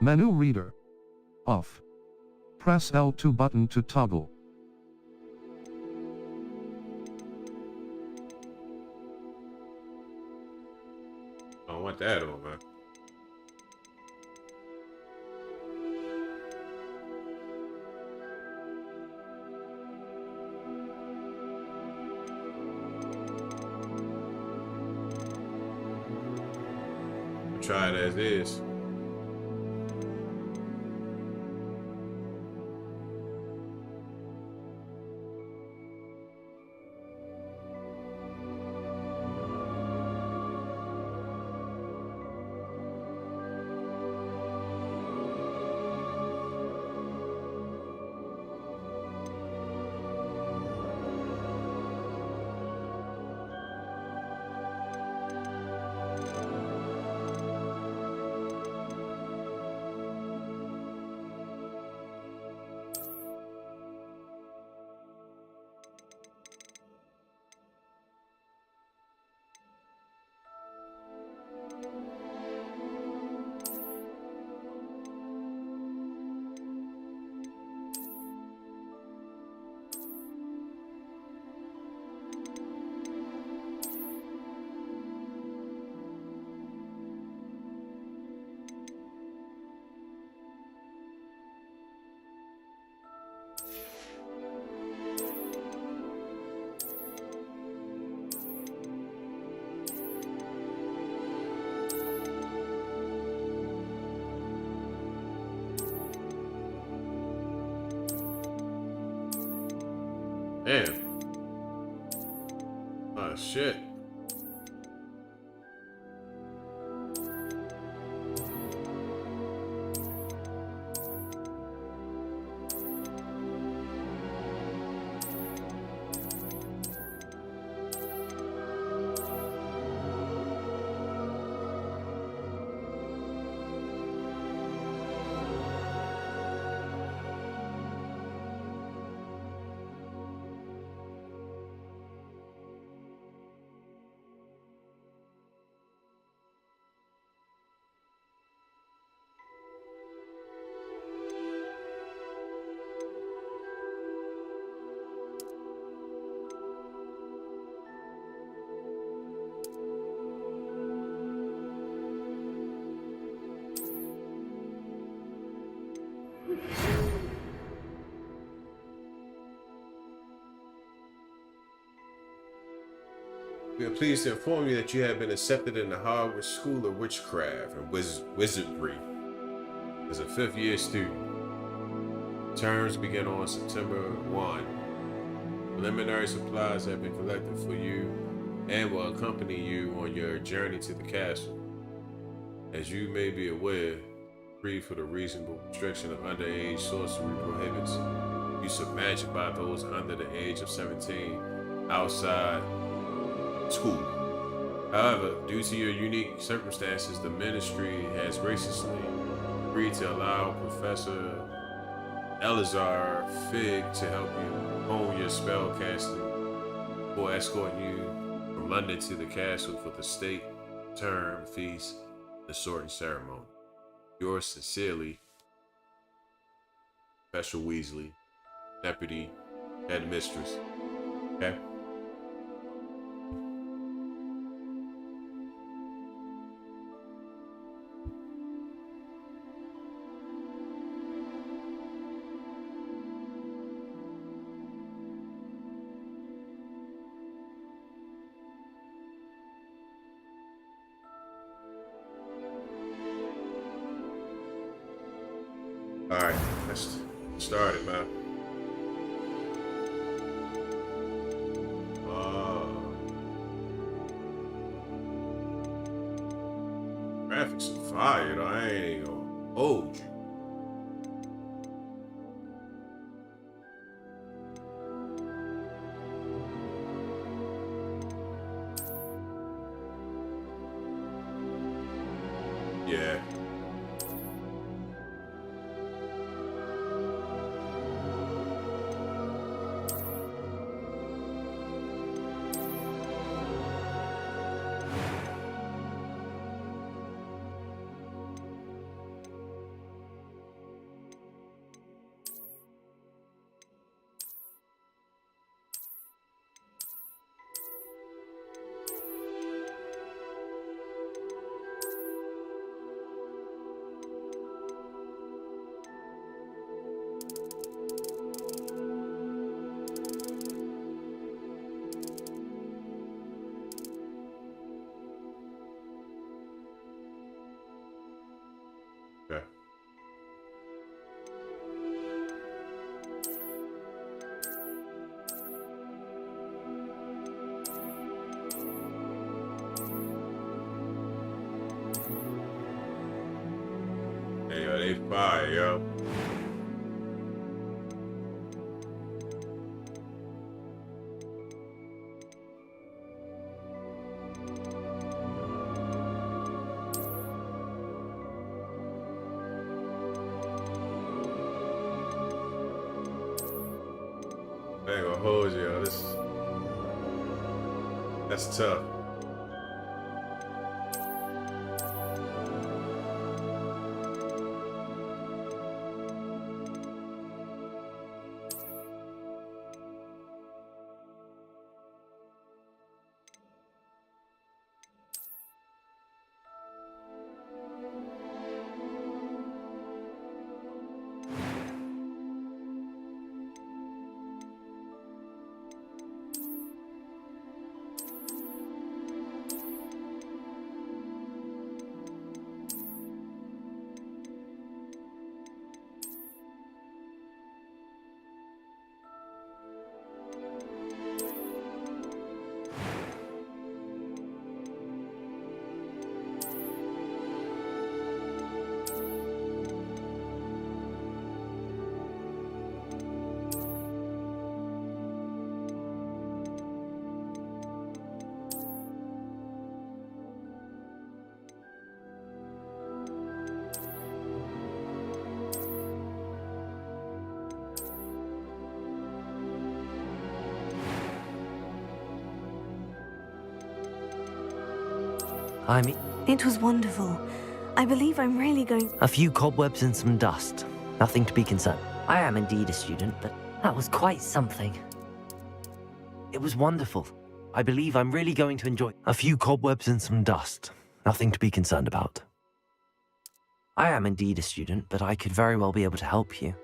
Menu reader. Off. Press L2 button to toggle. I don't want that on, man. Try it as is. Damn. Oh, shit. We are pleased to inform you that you have been accepted in the Hogwarts School of Witchcraft and Wizardry as a fifth-year student. Terms begin on September 1. Preliminary supplies have been collected for you and will accompany you on your journey to the castle. As you may be aware, free for the reasonable restriction of underage sorcery prohibits use of magic by those under the age of 17 outside school. However, due to your unique circumstances, the ministry has graciously agreed to allow Professor Elazar Fig to help you hone your spell casting or escort you from London to the castle for the state term feast and sorting ceremony. Yours sincerely, Professor Weasley, Deputy Headmistress. Okay? All right, let's start it, man. Graphics are fire, though. I ain't gonna hold you. Yeah. Hey, yo, they fire, yo. I ain't gonna hold you, yo. That's tough. It was wonderful. I believe I'm really going... A few cobwebs and some dust. Nothing to be concerned. I am indeed a student, but that was quite something. It was wonderful. I believe I'm really going to enjoy... A few cobwebs and some dust. Nothing to be concerned about. I am indeed a student, but I could very well be able to help you.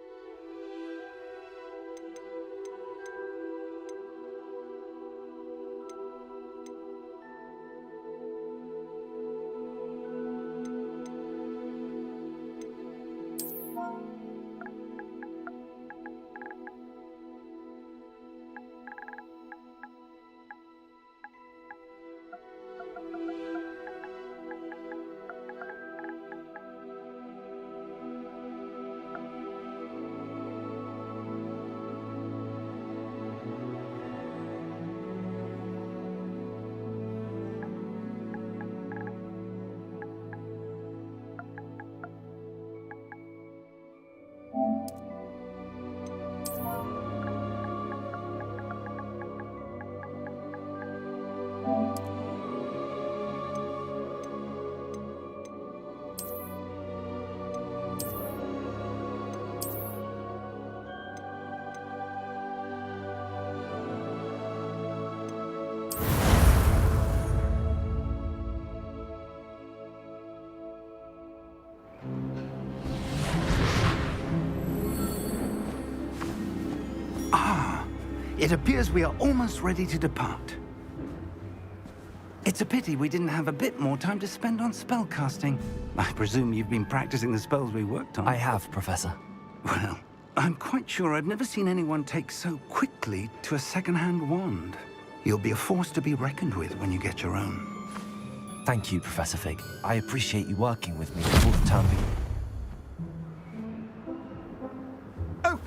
It appears we are almost ready to depart. It's a pity we didn't have a bit more time to spend on spellcasting. I presume you've been practicing the spells we worked on. I have, Professor. Well, I'm quite sure I've never seen anyone take so quickly to a second-hand wand. You'll be a force to be reckoned with when you get your own. Thank you, Professor Fig. I appreciate you working with me for the time being. Oh,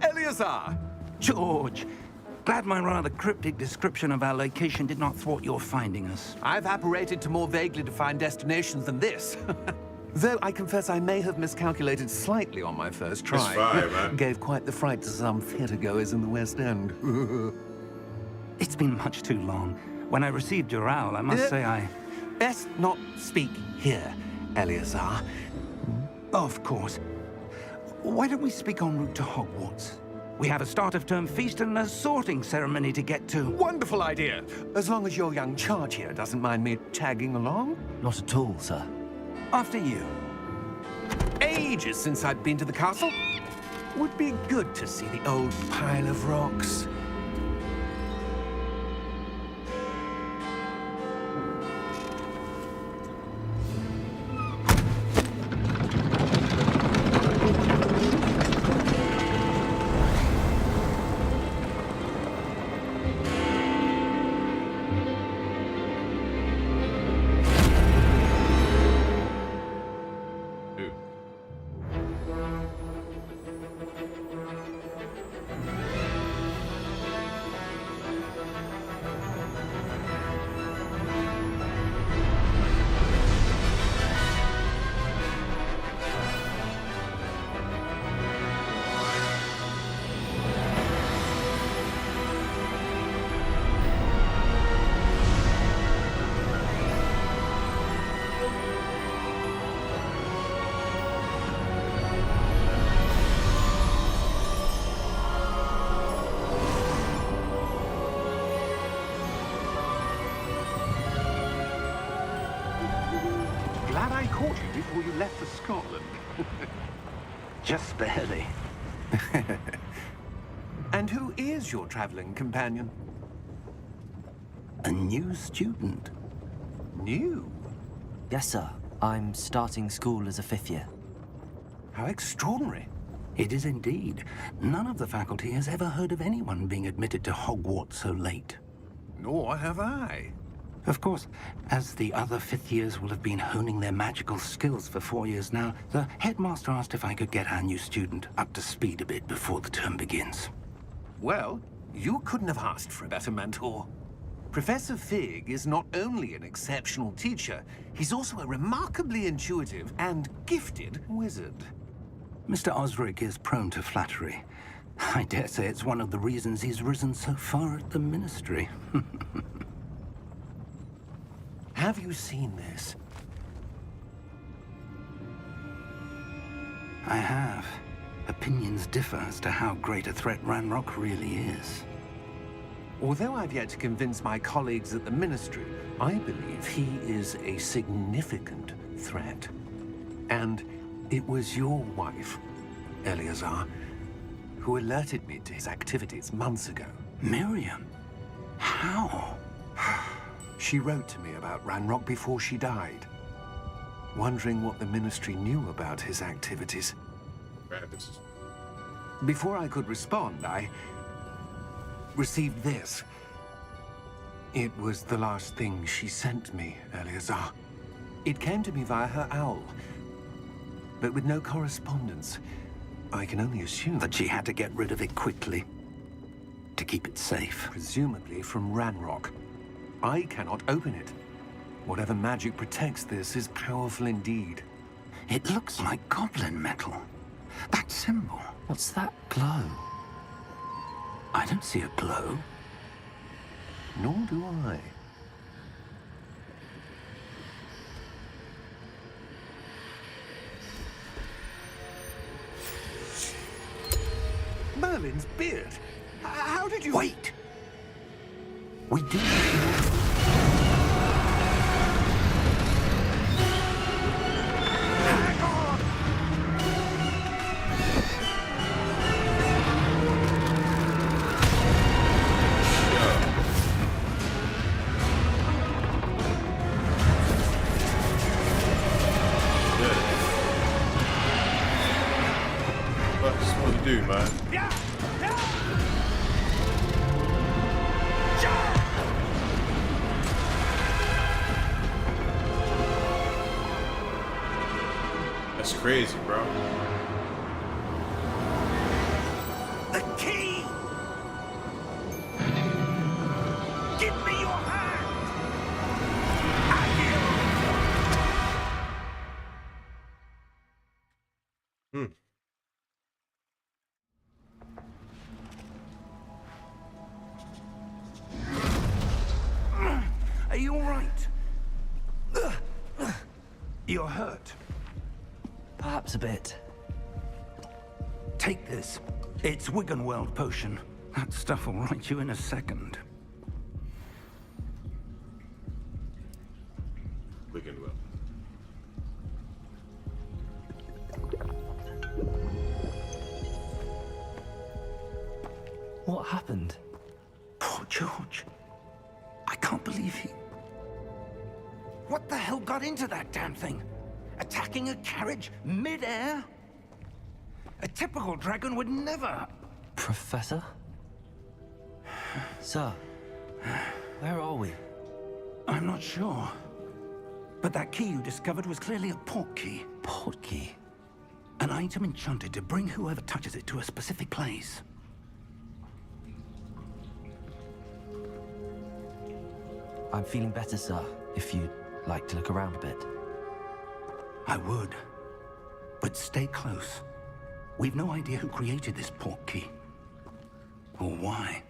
Eleazar! George, glad my rather cryptic description of our location did not thwart your finding us. I've apparated to more vaguely defined destinations than this. Though I confess I may have miscalculated slightly on my first try. It's fine, man. Gave quite the fright to some theatergoers in the West End. It's been much too long. When I received your owl, I must say I... Best not speak here, Eleazar. Of course. Why don't we speak en route to Hogwarts? We have a start-of-term feast and a sorting ceremony to get to. Wonderful idea. As long as your young charge here doesn't mind me tagging along. Not at all, sir. After you. Ages since I'd been to the castle. Would be good to see the old pile of rocks. Had I caught you before you left for Scotland? Just barely. And who is your traveling companion? A new student. New? Yes, sir. I'm starting school as a 5th year. How extraordinary. It is indeed. None of the faculty has ever heard of anyone being admitted to Hogwarts so late. Nor have I. Of course, as the other 5th years will have been honing their magical skills for 4 years now, the headmaster asked if I could get our new student up to speed a bit before the term begins. Well, you couldn't have asked for a better mentor. Professor Fig is not only an exceptional teacher, he's also a remarkably intuitive and gifted wizard. Mr. Osric is prone to flattery. I dare say it's one of the reasons he's risen so far at the Ministry. Have you seen this? I have. Opinions differ as to how great a threat Ranrock really is. Although I've yet to convince my colleagues at the Ministry, I believe he is a significant threat. And it was your wife, Eleazar, who alerted me to his activities months ago. Miriam? How? She wrote to me about Ranrock before she died, wondering what the Ministry knew about his activities. Rabbits. Before I could respond, I received this. It was the last thing she sent me, Eleazar. It came to me via her owl, but with no correspondence. I can only assume That she had to get rid of it quickly to keep it safe. presumably from Ranrock. I cannot open it. Whatever magic protects this is powerful indeed. It looks like goblin metal. That symbol. What's that glow? I don't see a glow. Nor do I. Merlin's beard. How did you... Wait! We do. What you supposed to do, man? That's crazy, bro. The key! Give me your hand! Are you all right? You're hurt. Perhaps a bit. Take this. It's Wiggenweld potion. That stuff will right you in a second. Wiggenweld. What happened? Poor George. I can't believe he... What the hell got into that damn thing? Attacking a carriage mid-air? A typical dragon would never... Professor? Sir, where are we? I'm not sure. But that key you discovered was clearly a port key. Port key? An item enchanted to bring whoever touches it to a specific place. I'm feeling better, sir, if you'd like to look around a bit. I would. But stay close. We've no idea who created this port key. Or why.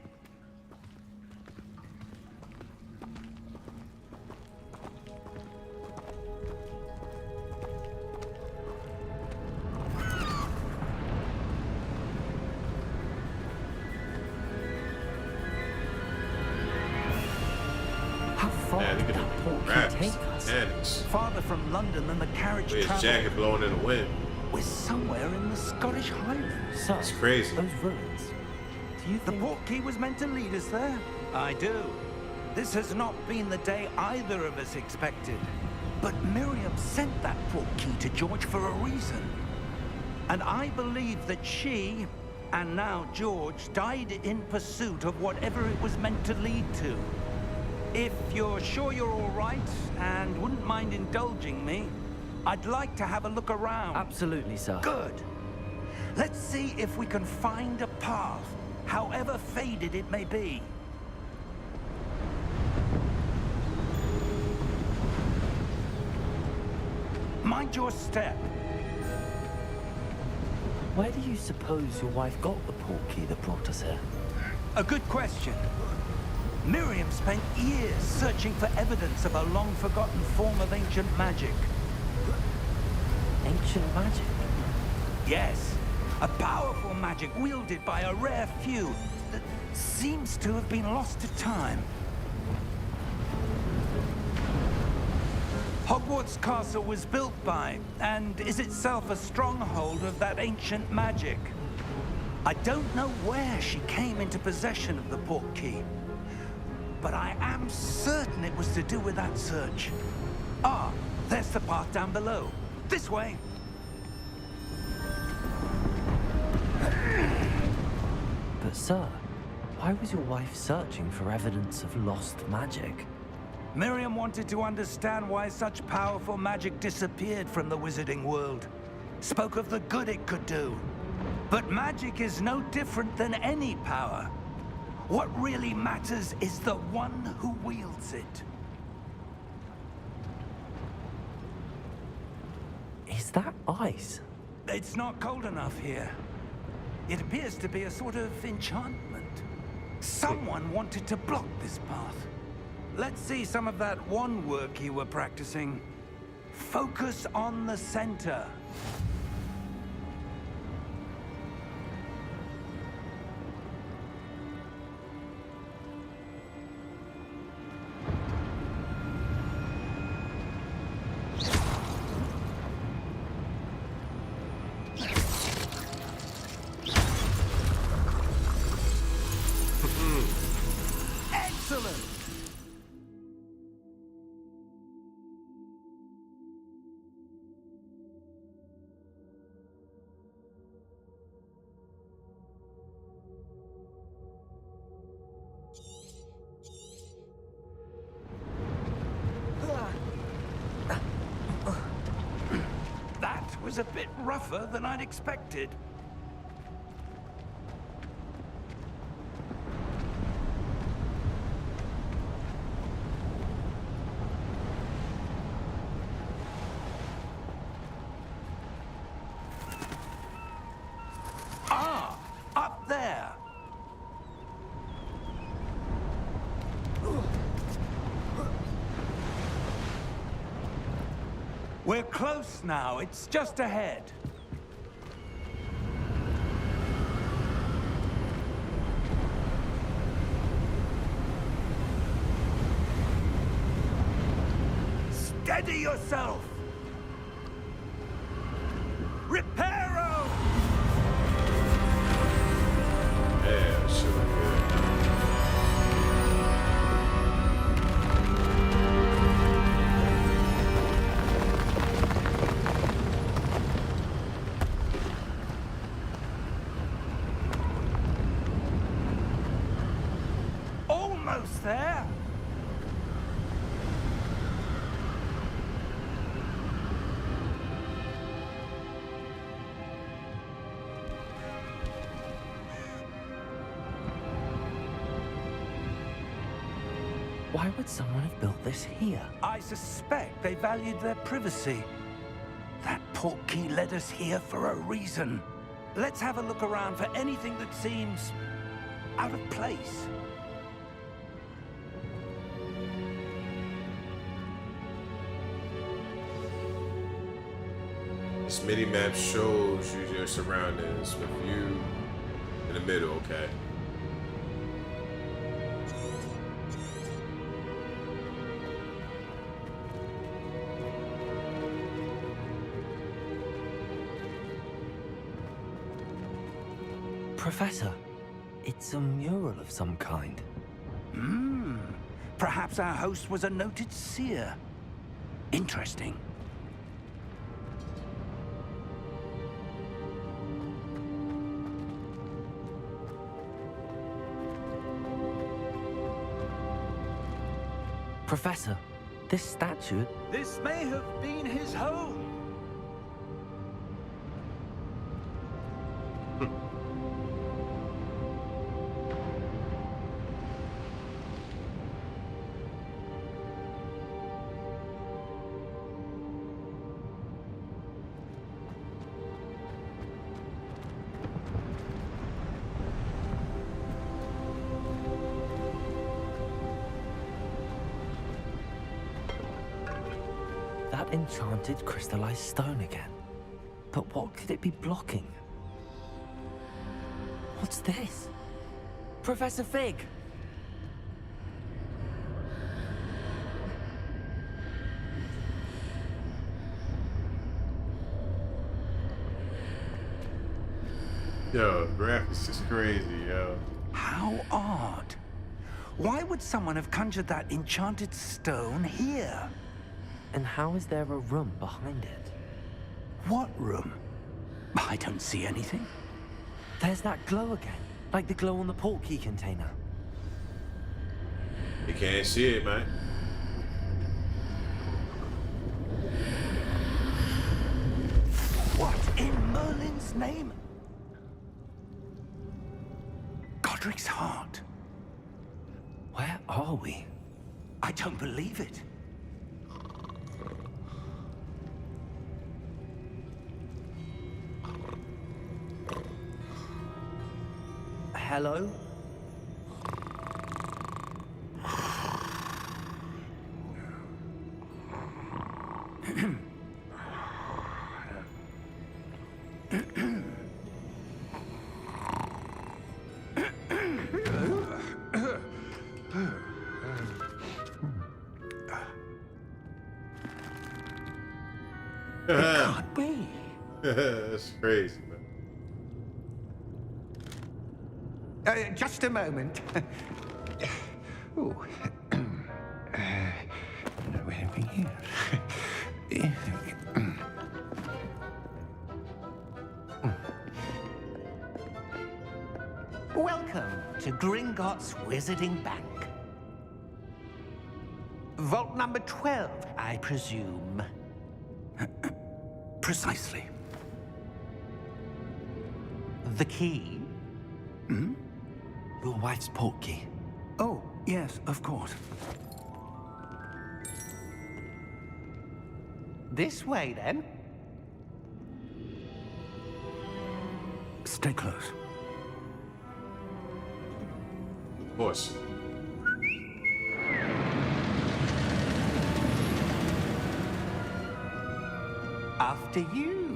How far Man, did look at that them port key rabbits. take us? Man, Hogwarts. Farther from London than the carriage With his traveled. jacket blowing in the wind. We're somewhere in the Scottish Highlands. Sir, It's crazy. those ruins. Do you The think... portkey was meant to lead us there? I do. This has not been the day either of us expected. But Miriam sent that portkey to George for a reason. And I believe that she, and now George, died in pursuit of whatever it was meant to lead to. If you're sure you're all right, and wouldn't mind indulging me, I'd like to have a look around. Absolutely, sir. Good. Let's see if we can find a path, however faded it may be. Mind your step. Where do you suppose your wife got the portkey that brought us here? A good question. Miriam spent years searching for evidence of a long-forgotten form of ancient magic. Ancient magic? Yes, a powerful magic wielded by a rare few that seems to have been lost to time. Hogwarts Castle was built by, and is itself a stronghold of that ancient magic. I don't know where she came into possession of the portkey, but I am certain it was to do with that search. Ah, there's the path down below. This way. But sir, why was your wife searching for evidence of lost magic? Miriam wanted to understand why such powerful magic disappeared from the wizarding world. Spoke of the good it could do. But magic is no different than any power. What really matters is the one who wields it. Is that ice? It's not cold enough here. It appears to be a sort of enchantment. Someone wanted to block this path. Let's see some of that wand work you were practicing. Focus on the center. Excellent! That was a bit rougher than I'd expected. Ah, up there. We're close now. It's just ahead. Steady yourself. Reparo! Yeah, shit look good. Almost there. Why would someone have built this here? I suspect they valued their privacy. That portkey led us here for a reason. Let's have a look around for anything that seems out of place. This mini map shows you your surroundings with you in the middle, okay? Professor, it's a mural of some kind. Perhaps our host was a noted seer. Interesting. Professor, this statue... This may have been his home. That enchanted crystallized stone again. But what could it be blocking? What's this? Professor Fig! Yo, graphics is crazy, yo. How odd. Why would someone have conjured that enchanted stone here? And how is there a room behind it? What room? I don't see anything. There's that glow again, like the glow on the portkey container. You can't see it, man. What in Merlin's name? Godric's heart. Where are we? I don't believe it. Hello? Can't be. That's crazy, man. Just a moment. Ooh. Anything here? Welcome to Gringotts Wizarding Bank. Vault number 12, I presume. Precisely. The key? Your wife's portkey. Oh, yes, of course. This way, then. Stay close. Of course. After you.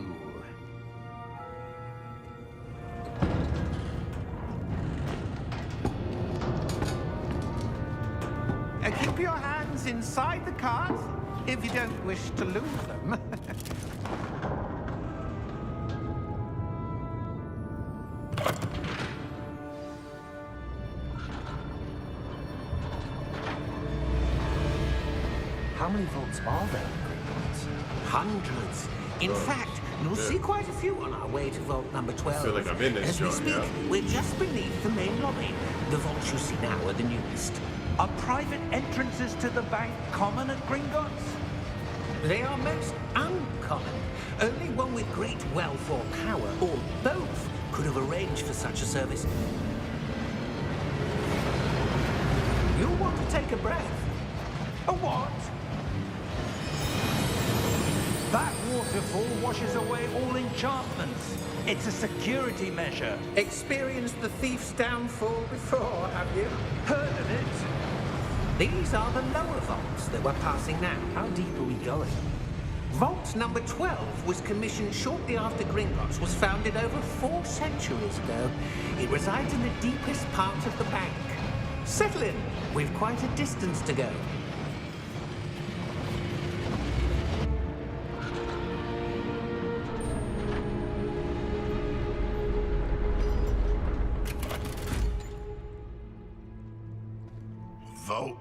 Keep your hands inside the cart if you don't wish to lose them. How many vaults are there in Gringotts? Hundreds. In fact, you'll see quite a few on our way to vault number 12. I feel like I'm in this As we joint, speak, yeah. we're just beneath the main lobby. The vaults you see now are the newest. Are private entrances to the bank common at Gringotts? They are most uncommon. Only one with great wealth or power, or both, could have arranged for such a service. You'll want to take a breath. A what? That waterfall washes away all enchantments. It's a security measure. Experienced the thief's downfall before, have you? Heard of it? These are the lower vaults that we're passing now. How deep are we going? Vault number 12 was commissioned shortly after Gringotts was founded over 4 centuries ago. It resides in the deepest part of the bank. Settle in. We've quite a distance to go.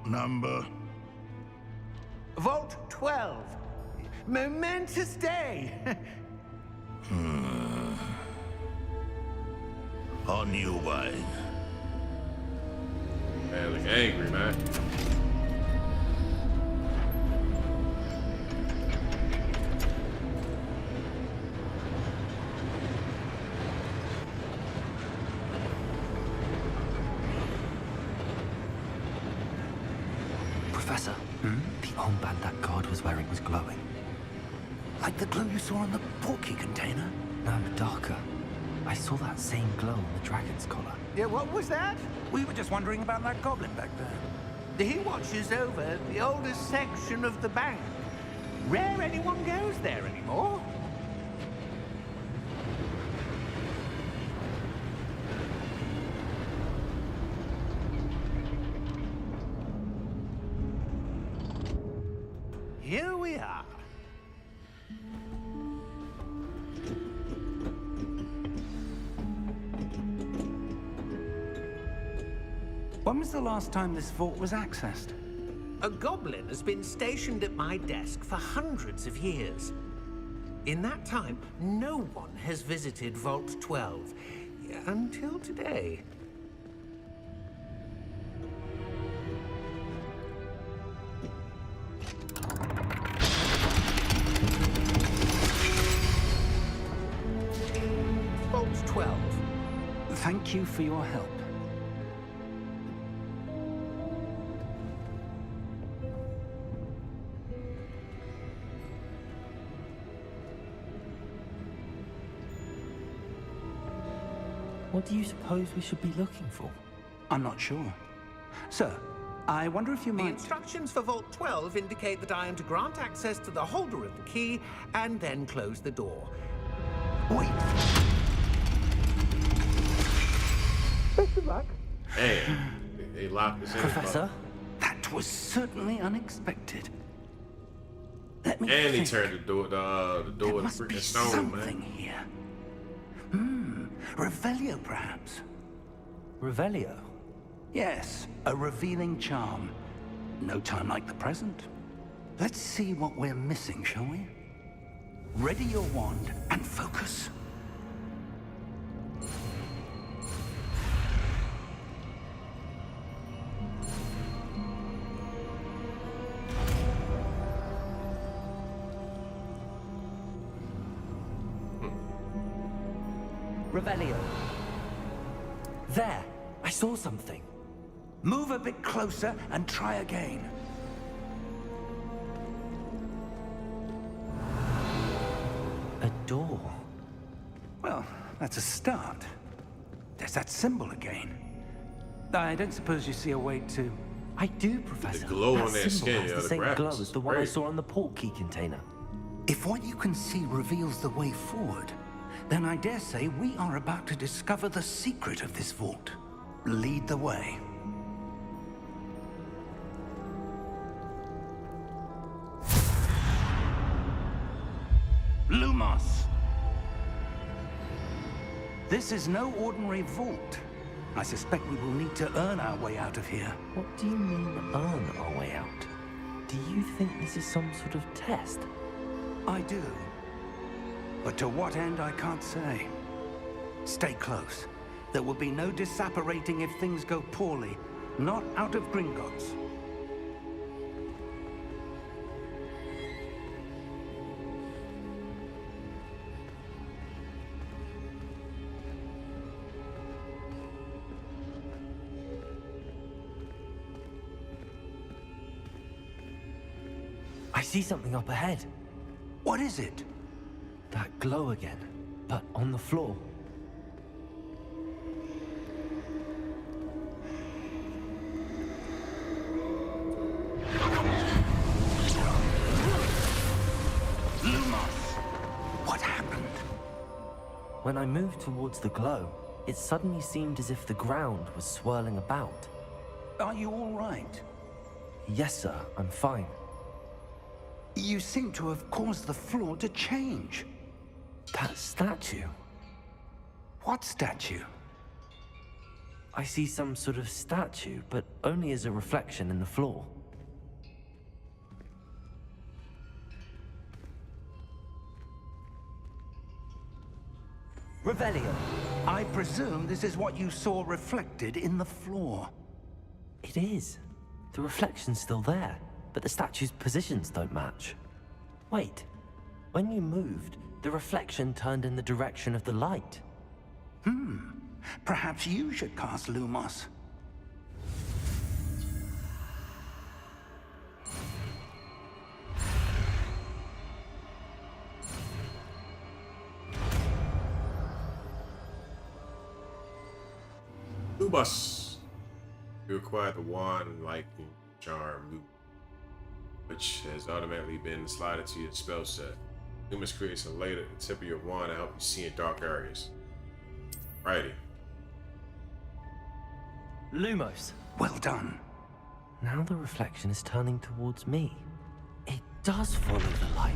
number? Vault 12. Momentous day. On your way. Man, look angry, man. Professor, the armband that guard was wearing was glowing. Like the glow you saw on the portkey container? No, darker. I saw that same glow on the dragon's collar. Yeah, what was that? We were just wondering about that goblin back there. He watches over the oldest section of the bank. Rare anyone goes there anymore. Here we are. When was the last time this vault was accessed? A goblin has been stationed at my desk for hundreds of years. In that time, no one has visited Vault 12. Until today. Vault 12. Thank you for your help. What do you suppose we should be looking for? I'm not sure. Sir, I wonder if you The might... instructions for Vault 12 indicate that I am to grant access to the holder of the key and then close the door. Wait! Best of luck. Man, they locked us in. Professor? That was certainly unexpected. Let me And he think. turned the door There to must be freaking stone, something man. here. Revelio, perhaps? Revelio? Yes, a revealing charm. No time like the present. Let's see what we're missing, shall we? Ready your wand and focus. Revelio. There! I saw something. Move a bit closer and try again. A door. Well, that's a start. There's that symbol again. I don't suppose you see a way to... I do, Professor. glow that on their symbol skin, has yeah, the the same graphics glow is as the one I great. saw on the portkey container. If what you can see reveals the way forward, then I dare say we are about to discover the secret of this vault. Lead the way. Lumos! This is no ordinary vault. I suspect we will need to earn our way out of here. What do you mean, earn our way out? Do you think this is some sort of test? I do. But to what end, I can't say. Stay close. There will be no disapparating if things go poorly. Not out of Gringotts. I see something up ahead. What is it? That glow again, but on the floor. Lumos! What happened? When I moved towards the glow, it suddenly seemed as if the ground was swirling about. Are you all right? Yes, sir, I'm fine. You seem to have caused the floor to change. That statue. What statue? I see some sort of statue, but only as a reflection in the floor. Revelio. I presume this is what you saw reflected in the floor. It is. The reflection's still there, but the statue's positions don't match. Wait. When you moved, the reflection turned in the direction of the light. Perhaps you should cast Lumos. Lumos. You acquire the wand lightning charm, which has automatically been slotted to your spell set. Lumos creates a light at the tip of your wand to help you see in dark areas. Righty. Lumos. Well done. Now the reflection is turning towards me. It does follow the light.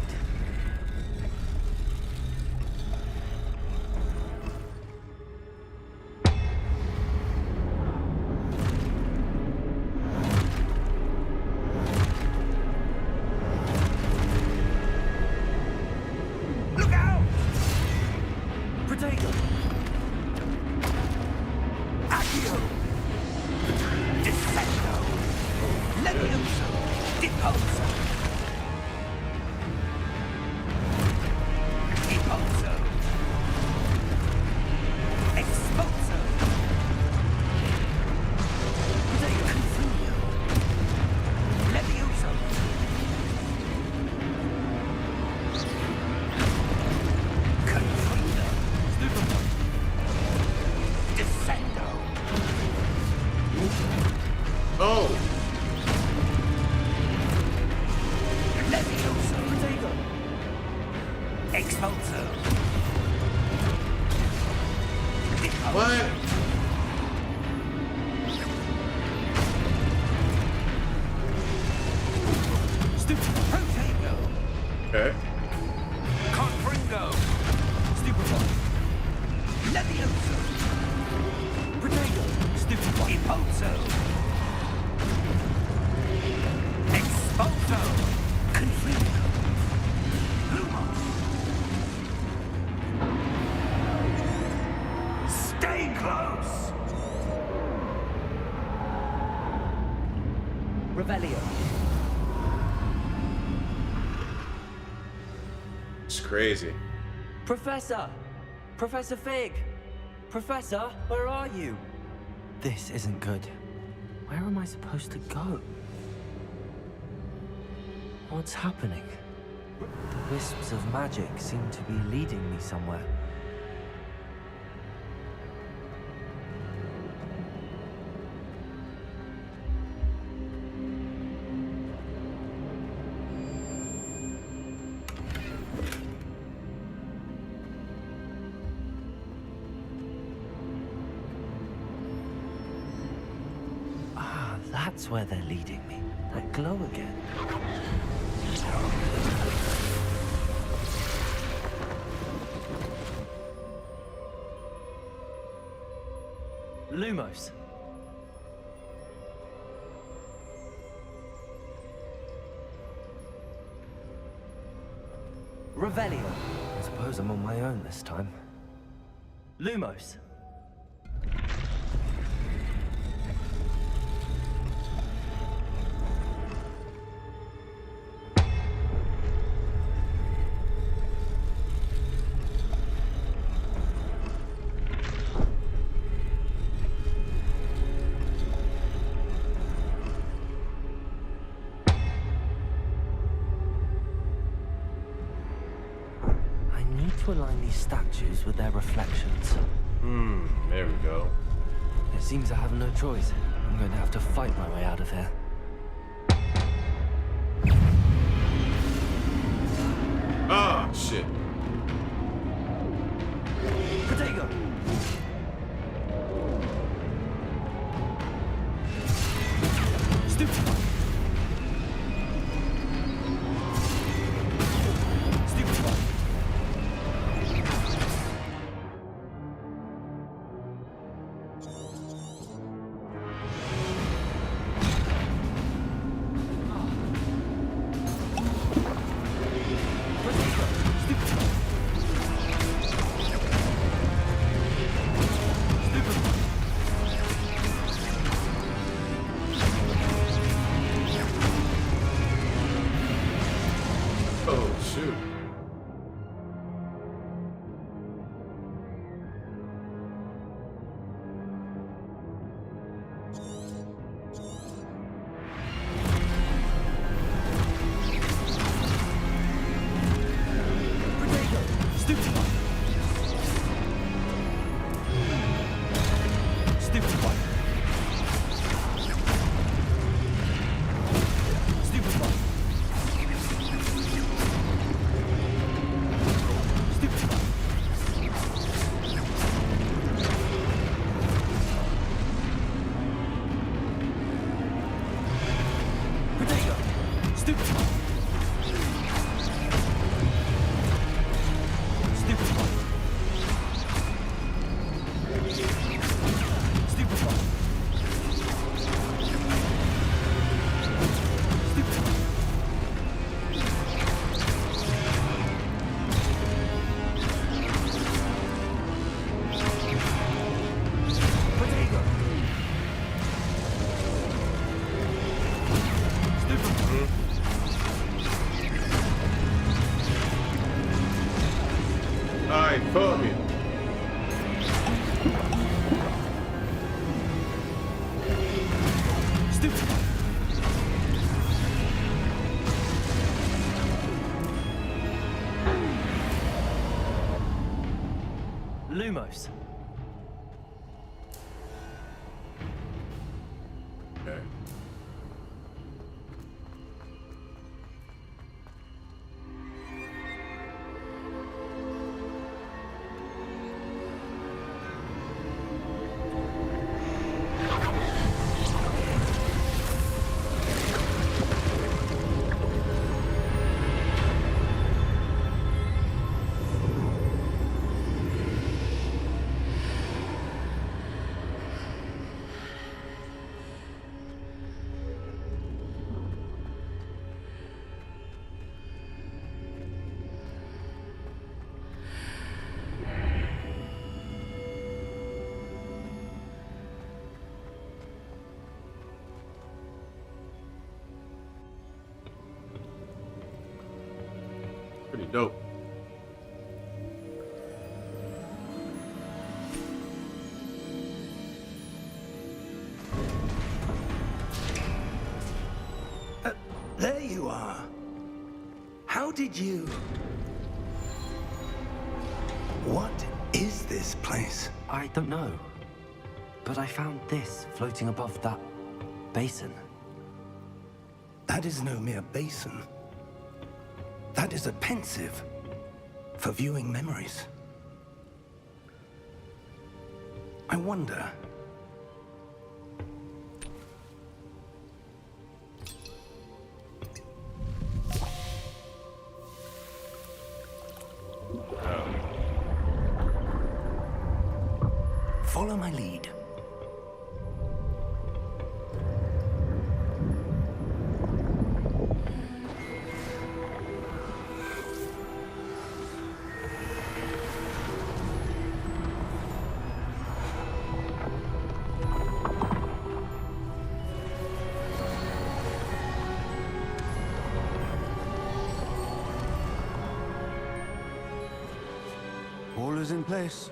Look out! Protego! Accio! Descendo! Levioso! Deposo! Deposo! Exposo! Protego! Confuso! Levioso! Confuso! Descendo! Oh! Levioso! Protego! Expulso! Deposo! What? Protego! Okay. Confringo! Stupefy! Levioso! Protego! Stupefy! Impulso! Expulso! Confringo! Lumos! Stay close! Revelio! It's crazy. Professor! Professor Fig! Professor, where are you? This isn't good. Where am I supposed to go? What's happening? The wisps of magic seem to be leading me somewhere. Ah, that's where they're leading me. That glow again. Lumos. Revelio. I suppose I'm on my own this time. Lumos. To align these statues with their reflections. There we go. It seems I have no choice. I'm going to have to fight my way out of here. Ah, shit. Protego! Stupefy! Stupefy! shoot. Alright, fuck me. Lumos. Okay. Pretty dope. There you are. How did you... What is this place? I don't know. But I found this floating above that basin. That is no mere basin. That is a pensive for viewing memories. I wonder... Follow my lead. All is in place.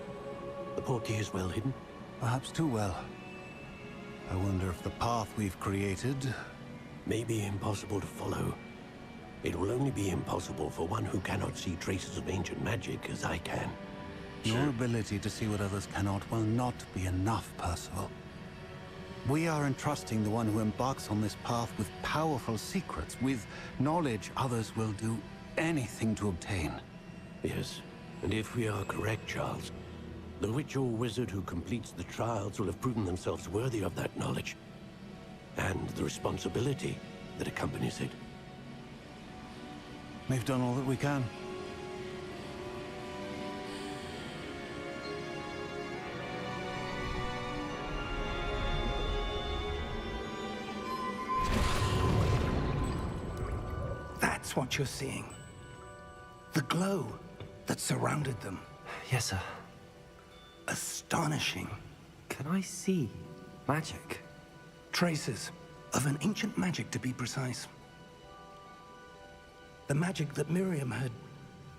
The portkey is well hidden. Perhaps too well. I wonder if the path we've created... May be impossible to follow. It will only be impossible for one who cannot see traces of ancient magic as I can. Your ability to see what others cannot will not be enough, Percival. We are entrusting the one who embarks on this path with powerful secrets, with knowledge others will do anything to obtain. Yes, and if we are correct, Charles, the witch or wizard who completes the trials will have proven themselves worthy of that knowledge, and the responsibility that accompanies it. We've done all that we can. That's what you're seeing. The glow that surrounded them. Yes, sir. Astonishing. Can I see magic? Traces of an ancient magic, to be precise. The magic that Miriam had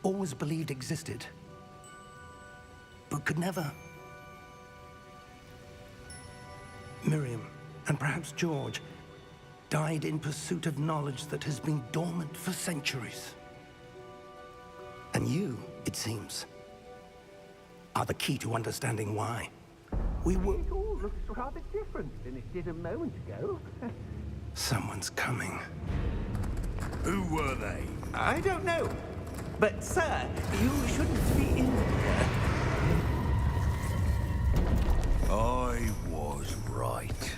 always believed existed, but could never. Miriam, and perhaps George, died in pursuit of knowledge that has been dormant for centuries. And you, it seems, are the key to understanding why. We were... It all looks rather different than it did a moment ago. Someone's coming. Who were they? I don't know. But, sir, you shouldn't be in here. I was right.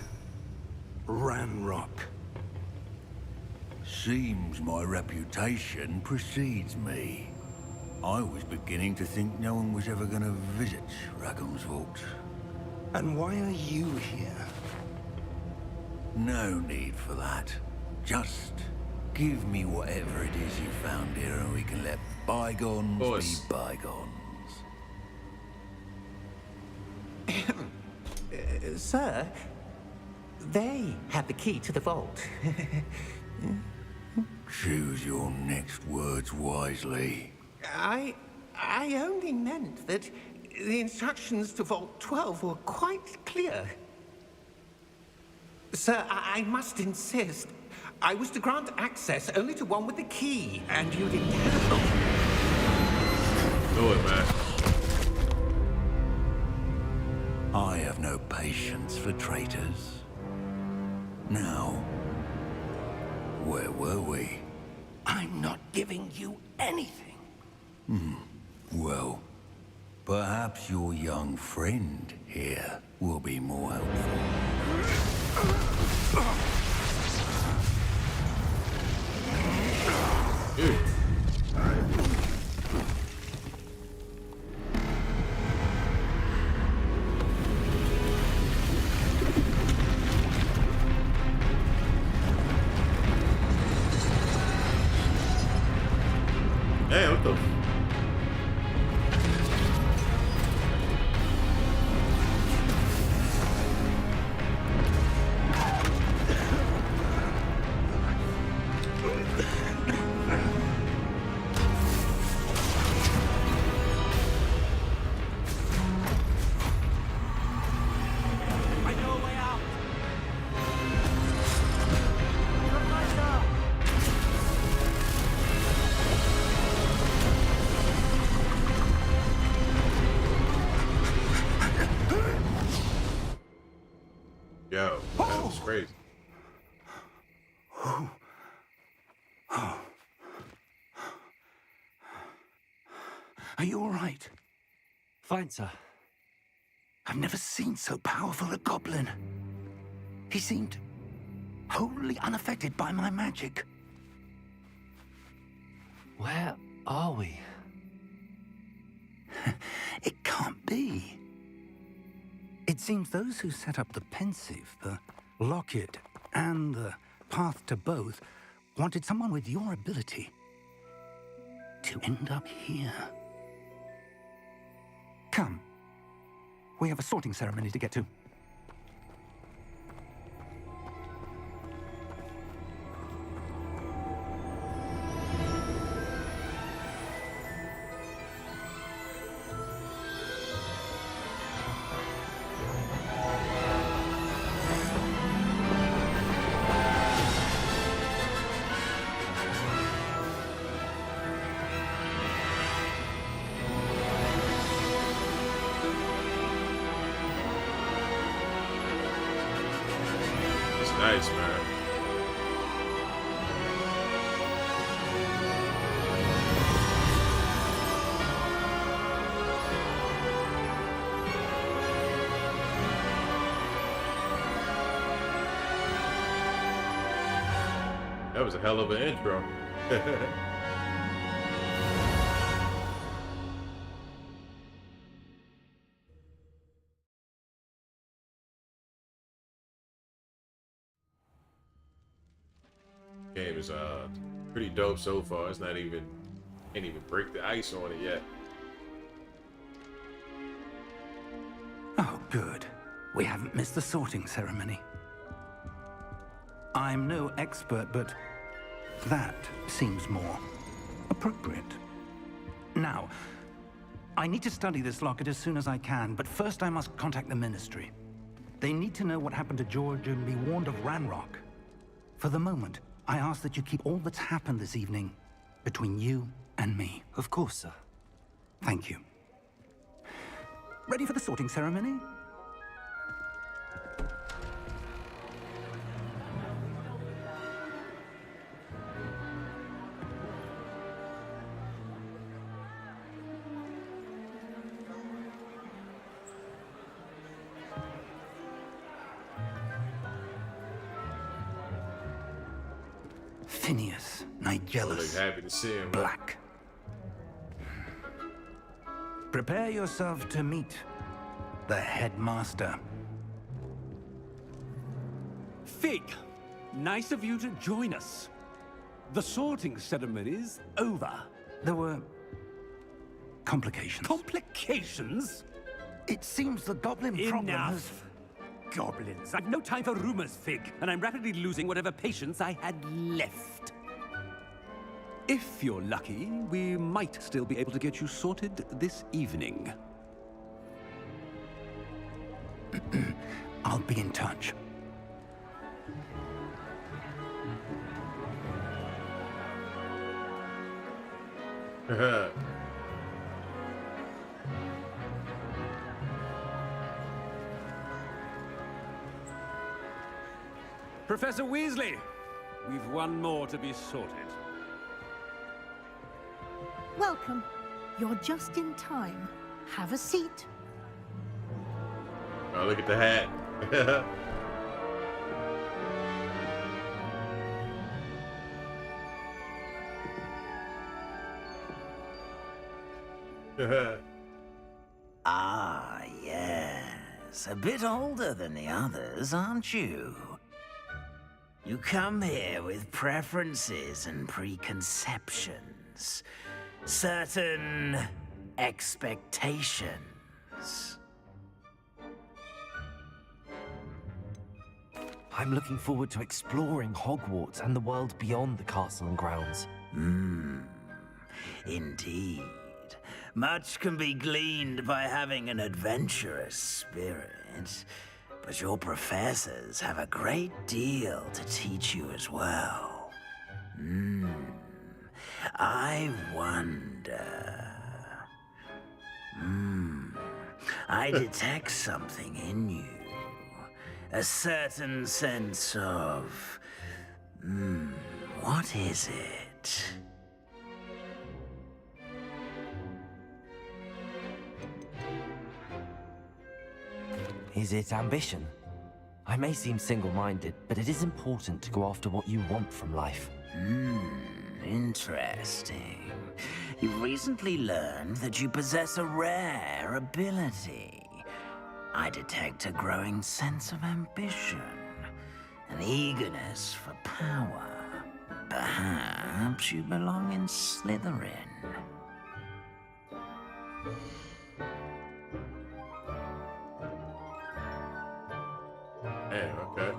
Ranrock. Seems my reputation precedes me. I was beginning to think no one was ever going to visit Rackham's Vault. And why are you here? No need for that. Just give me whatever it is you found here and we can let bygones be bygones. Sir, they had the key to the vault. Choose your next words wisely. I only meant that the instructions to Vault 12 were quite clear. Sir, I must insist. I was to grant access only to one with the key, and you didn't have it. Do it, man. I have no patience for traitors. Now, where were we? I'm not giving you anything. Well, perhaps your young friend here will be more helpful. Dude. Hey, what the? Yo, that was crazy. Are you all right? Fine, sir. I've never seen so powerful a goblin. He seemed wholly unaffected by my magic. Where are we? It can't be. It seems those who set up the pensive, the locket, and the path to both wanted someone with your ability to end up here. Come. We have a sorting ceremony to get to. Nice, man. That was a hell of an intro. Game is pretty dope so far. It's not even, can't even break the ice on it yet. Oh, good. We haven't missed the sorting ceremony. I'm no expert, but that seems more appropriate. Now, I need to study this locket as soon as I can, but first I must contact the Ministry. They need to know what happened to George and be warned of Ranrock. For the moment, I ask that you keep all that's happened this evening between you and me. Of course, sir. Thank you. Ready for the sorting ceremony? Phineas, Nigellus, Happy to see him. Black. Prepare yourself to meet the headmaster. Fig, nice of you to join us. The sorting ceremony's over. There were complications. Complications? It seems the goblin problem has... Enough. Goblins. I've no time for rumors, Fig, and I'm rapidly losing whatever patience I had left. If you're lucky, we might still be able to get you sorted this evening. I'll be in touch. Professor Weasley, we've one more to be sorted. Welcome. You're just in time. Have a seat. Oh, look at the hat. Ah, yes. A bit older than the others, aren't you? You come here with preferences and preconceptions. Certain expectations. I'm looking forward to exploring Hogwarts and the world beyond the castle and grounds. Indeed. Much can be gleaned by having an adventurous spirit, but your professors have a great deal to teach you as well. I wonder... I detect something in you. A certain sense of... what is it? Is it ambition? I may seem single-minded, but it is important to go after what you want from life. Interesting. You've recently learned that you possess a rare ability. I detect a growing sense of ambition, an eagerness for power. Perhaps you belong in Slytherin. Damn, okay.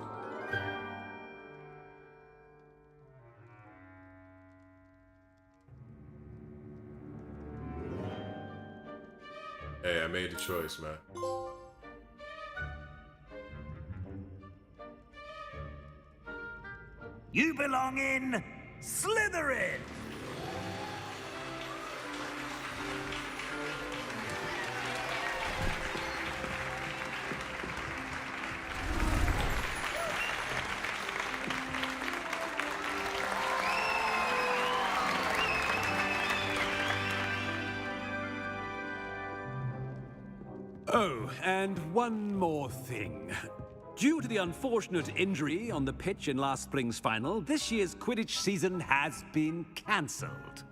Hey, I made the choice, man. You belong in Slytherin! Oh, and one more thing. Due to the unfortunate injury on the pitch in last spring's final, this year's Quidditch season has been cancelled.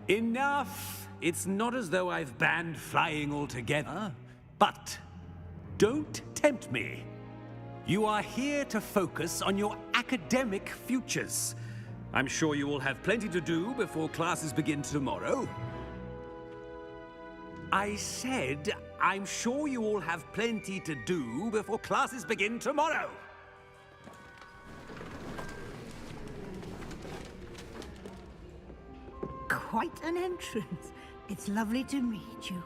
Enough! It's not as though I've banned flying altogether, but don't tempt me. You are here to focus on your academic futures. I'm sure you will have plenty to do before classes begin tomorrow. I said, I'm sure you all have plenty to do before classes begin tomorrow. quite an entrance. It's lovely to meet you.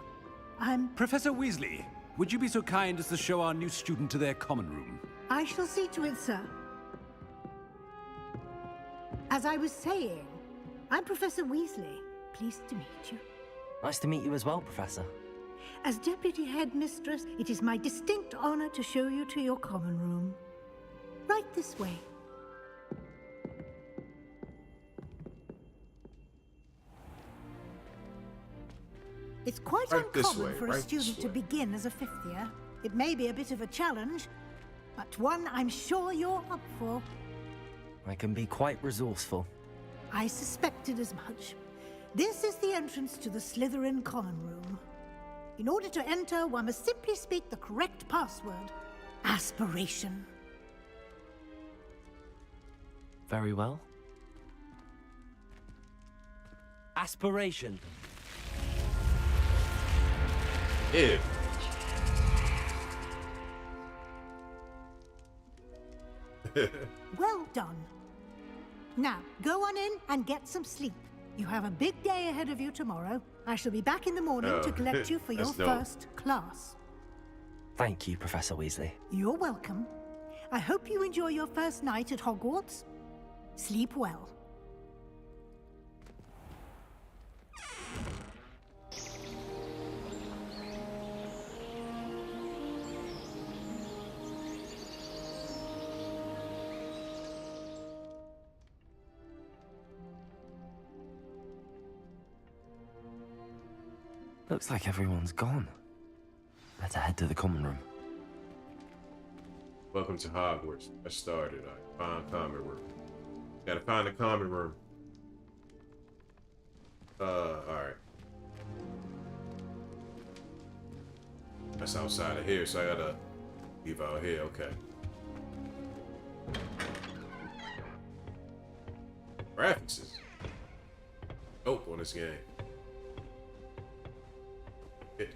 Professor Weasley, would you be so kind as to show our new student to their common room? I shall see to it, sir. As I was saying, I'm Professor Weasley. Pleased to meet you. Nice to meet you as well, Professor. As Deputy Headmistress, it is my distinct honor to show you to your common room. Right this way. It's quite uncommon for a student to begin as a fifth year. It may be a bit of a challenge, but one I'm sure you're up for. I can be quite resourceful. I suspected as much. This is the entrance to the Slytherin common room. In order to enter, one must simply speak the correct password. Aspiration. Very well. Aspiration. Ew. Well done. Now, go on in and get some sleep. You have a big day ahead of you tomorrow. I shall be back in the morning to collect you for your first class. Thank you, Professor Weasley. You're welcome. I hope you enjoy your first night at Hogwarts. Sleep well. Looks like everyone's gone. Better head to the common room. Welcome to Hogwarts. I started. Find common room. Gotta find the common room. Alright. That's outside of here, so I gotta leave out here. Okay. Graphics is dope on this game.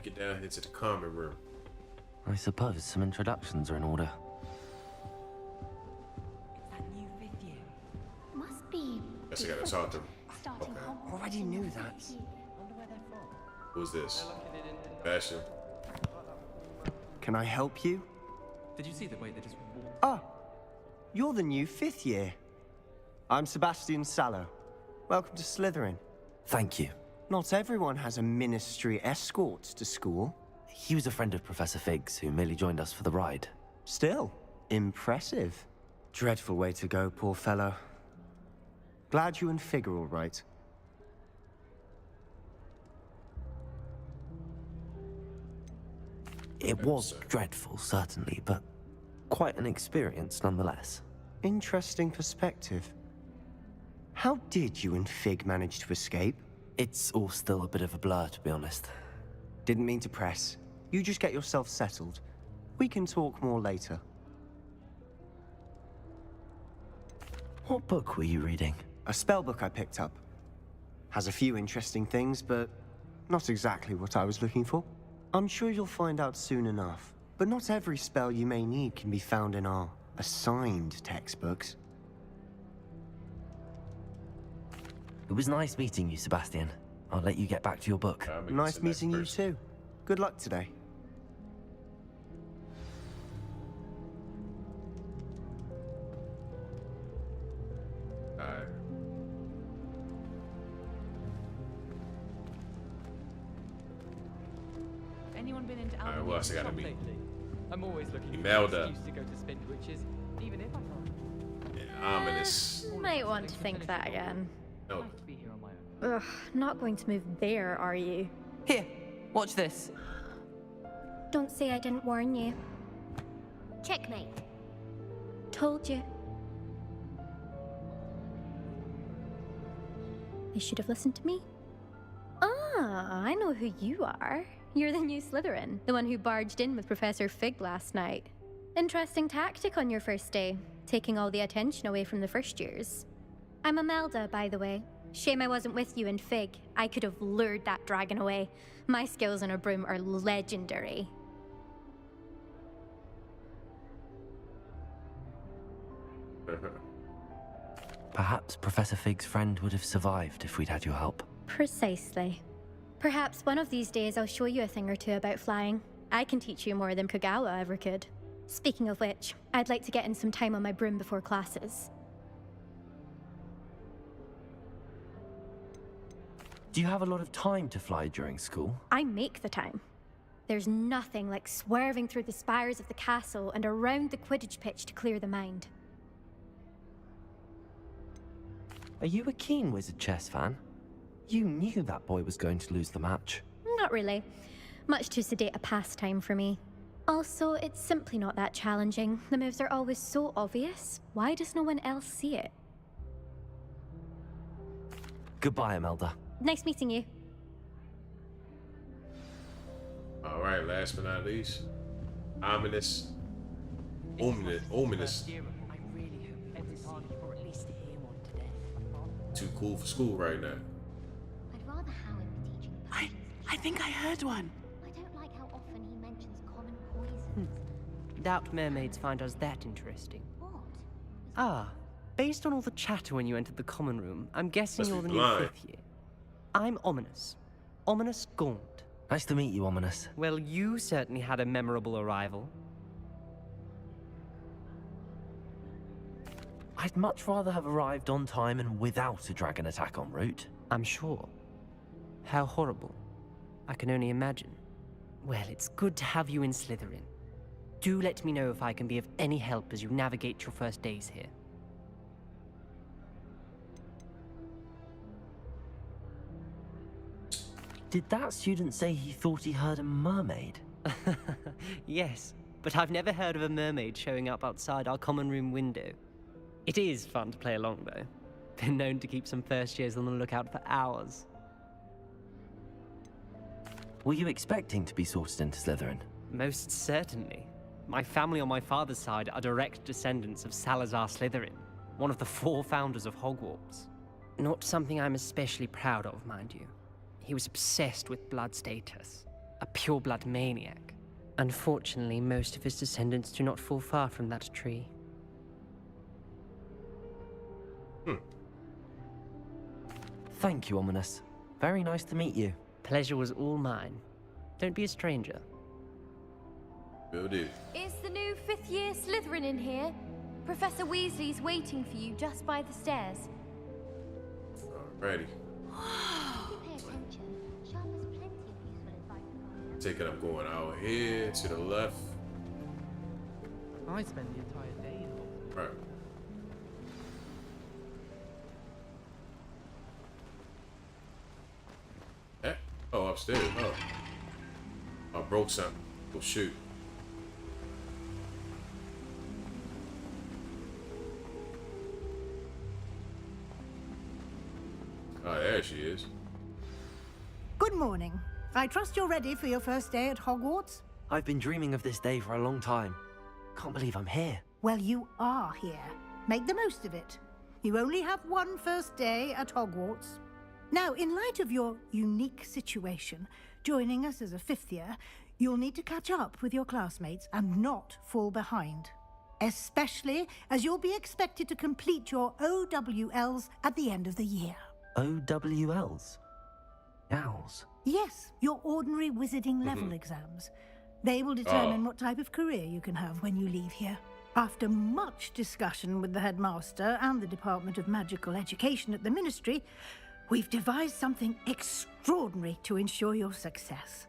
Get down here to the common room. I suppose some introductions are in order. That new video must be. Guess I gotta talk to him. Okay. Already knew that. Who's this? Bastion. Can I help you? Did you see the way they just walked? Ah, you're the new fifth year. I'm Sebastian Sallow. Welcome to Slytherin. Thank you. Not everyone has a ministry escort to school. He was a friend of Professor Fig's who merely joined us for the ride. Still, impressive. Dreadful way to go, poor fellow. Glad you and Fig are all right. It was dreadful, certainly, but quite an experience nonetheless. Interesting perspective. How did you and Fig manage to escape? It's all still a bit of a blur, to be honest. Didn't mean to press. You just get yourself settled. We can talk more later. What book were you reading? A spell book I picked up. Has a few interesting things, but not exactly what I was looking for. I'm sure you'll find out soon enough. But not every spell you may need can be found in our assigned textbooks. It was nice meeting you, Sebastian. I'll let you get back to your book. Nice meeting you too. Good luck today. Anyone been into Alright, what else I gotta meet? lately? I'm always looking for Imelda. an excuse to go to Spindwitches, even if I can't. Ominous. Might want to think that again. No. Ugh, not going to move there, are you? Here, watch this. Don't say I didn't warn you. Checkmate. Told you. You should have listened to me. Ah, I know who you are. You're the new Slytherin, the one who barged in with Professor Fig last night. Interesting tactic on your first day, taking all the attention away from the first years. I'm Imelda, by the way. Shame I wasn't with you in Fig. I could have lured that dragon away. My skills on a broom are legendary. Perhaps Professor Fig's friend would have survived if we'd had your help. Precisely. Perhaps one of these days I'll show you a thing or two about flying. I can teach you more than Kagawa ever could. Speaking of which, I'd like to get in some time on my broom before classes. Do you have a lot of time to fly during school? I make the time. There's nothing like swerving through the spires of the castle and around the Quidditch pitch to clear the mind. Are you a keen Wizard chess fan? You knew that boy was going to lose the match. Not really. Much too sedate a pastime for me. Also, it's simply not that challenging. The moves are always so obvious. Why does no one else see it? Goodbye, Imelda. Nice meeting you. All right, last but not least, ominous. Too cool for school right now. I'd rather Howard be teaching. I think I heard one. I don't like how often he mentions common poisons. Doubt mermaids find us that interesting. What? Ah, based on all the chatter when you entered the common room, I'm guessing Must you're be the blind. new 5th year. I'm Ominous. Ominous Gaunt. Nice to meet you, Ominous. Well, you certainly had a memorable arrival. I'd much rather have arrived on time and without a dragon attack en route. I'm sure. How horrible. I can only imagine. Well, it's good to have you in Slytherin. Do let me know if I can be of any help as you navigate your first days here. Did that student say he thought he heard a mermaid? Yes, but I've never heard of a mermaid showing up outside our common room window. It is fun to play along, though. Been known to keep some first years on the lookout for hours. Were you expecting to be sorted into Slytherin? Most certainly. My family on my father's side are direct descendants of Salazar Slytherin, one of the 4 founders of Hogwarts. Not something I'm especially proud of, mind you. He was obsessed with blood status, a pure-blood maniac. Unfortunately, most of his descendants do not fall far from that tree. Thank you, Ominous. Very nice to meet you. Pleasure was all mine. Don't be a stranger. Will do. Is the new 5th year Slytherin in here? Professor Weasley's waiting for you just by the stairs. Alrighty. Pay attention. Sharp has plenty of useful advice. Take it, I'm going out here to the left. I spend the entire day in Hogwarts. Right. Eh? Oh, upstairs. Oh. I broke something. Oh, shoot. Oh, there she is. Good morning. I trust you're ready for your first day at Hogwarts? I've been dreaming of this day for a long time. Can't believe I'm here. Well, you are here. Make the most of it. You only have one first day at Hogwarts. Now, in light of your unique situation, joining us as a 5th year, you'll need to catch up with your classmates and not fall behind. Especially as you'll be expected to complete your OWLs at the end of the year. OWLs? Owls? Yes, your ordinary wizarding level exams. They will determine what type of career you can have when you leave here. After much discussion with the headmaster and the Department of Magical Education at the Ministry, we've devised something extraordinary to ensure your success.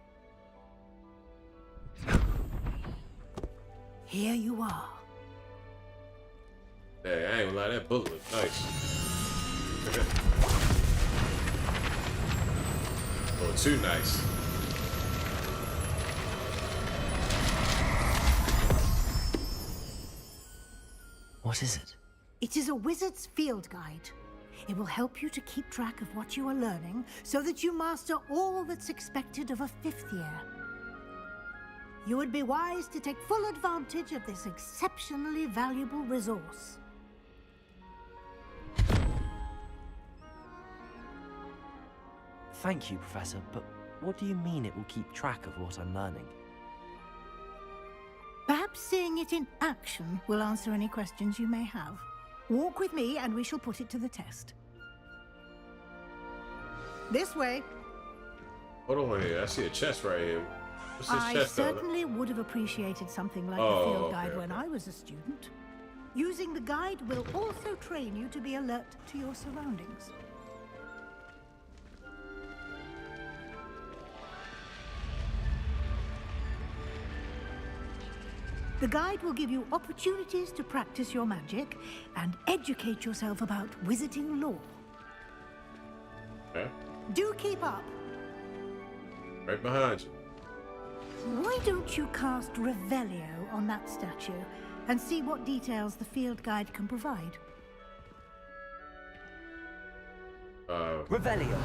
Here you are. Hey, I ain't gonna lie, that bullet looks nice. Oh, too nice. What is it? It is a wizard's field guide. It will help you to keep track of what you are learning so that you master all that's expected of a 5th year. You would be wise to take full advantage of this exceptionally valuable resource. Thank you, Professor, but what do you mean it will keep track of what I'm learning? Perhaps seeing it in action will answer any questions you may have. Walk with me and we shall put it to the test. This way. Hold on here. I see a chest right here. What's this I chest certainly would have appreciated something like Oh, the field okay, guide when okay. I was a student. Using the guide will also train you to be alert to your surroundings. The guide will give you opportunities to practice your magic and educate yourself about wizarding lore. Okay. Do keep up. Right behind you. Why don't you cast Revelio on that statue and see what details the field guide can provide? Revelio.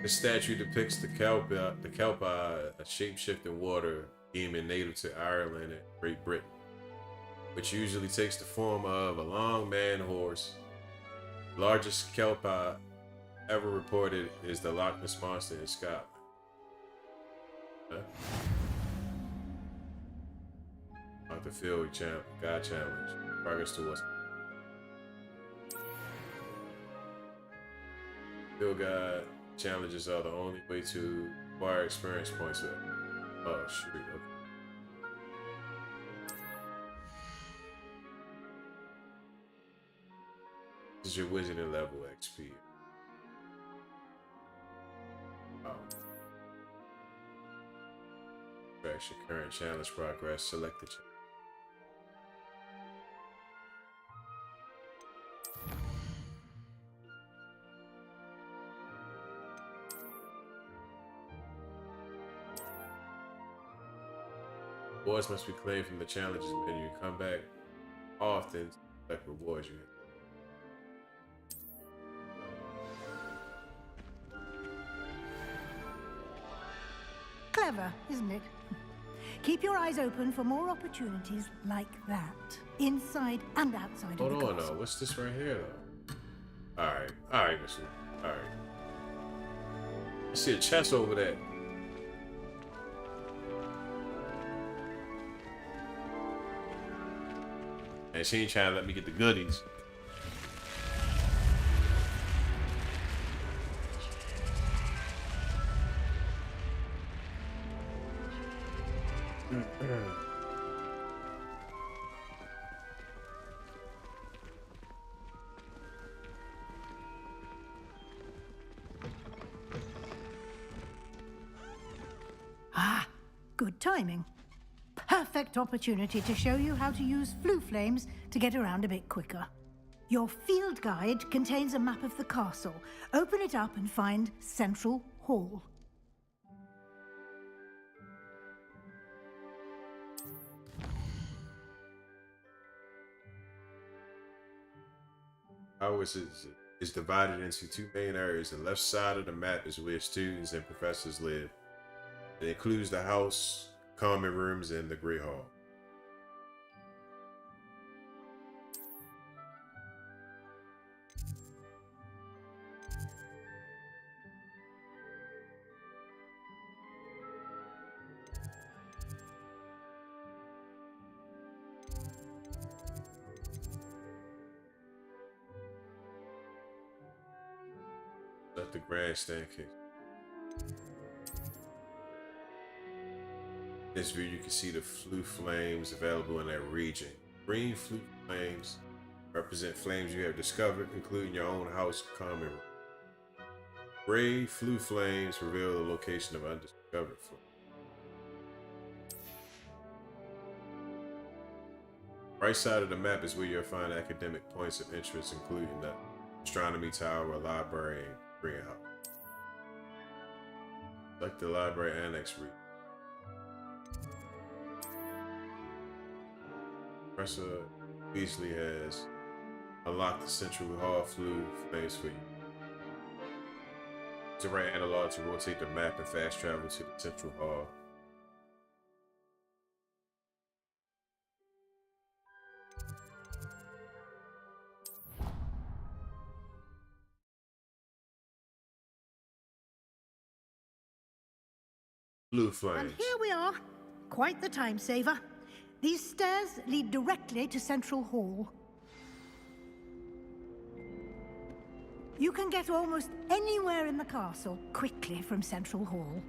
The statue depicts the kelp, a shape-shifting water demon native to Ireland and Great Britain, which usually takes the form of a long man horse. The largest kelp ever reported is the Loch Ness Monster in Scotland. The field God challenge. Progress towards field guide challenges are the only way to acquire experience points. Oh shoot! Okay. This is your wizarding level XP. Wow. Track your current challenge progress. Select the challenge. Rewards must be claimed from the challenges menu. Come back often to collect rewards you have. Clever, isn't it? Keep your eyes open for more opportunities like that, inside and outside Hold of the on, castle. though. What's this right here, though? Alright, Mr. Alright. I see a chest over there. And she ain't trying to let me get the goodies. Ah, good timing. Perfect opportunity to show you how to use flue flames to get around a bit quicker. Your field guide contains a map of the castle. Open it up and find Central Hall. Hogwarts is divided into two main areas. The left side of the map is where students and professors live. It includes the house, common rooms, and the Great Hall. That's the grand staircase. In this view, you can see the flue flames available in that region. Green flue flames represent flames you have discovered, including your own house common room. Gray flue flames reveal the location of undiscovered flames. Right side of the map is where you'll find academic points of interest, including the astronomy tower, library, and greenhouse. Select the library annex region. Professor Weasley has unlocked the Central Hall flue flames for you. Use the right analog to rotate the map and fast travel to the Central Hall. Blue flames. And here we are. Quite the time saver. These stairs lead directly to Central Hall. You can get almost anywhere in the castle quickly from Central Hall.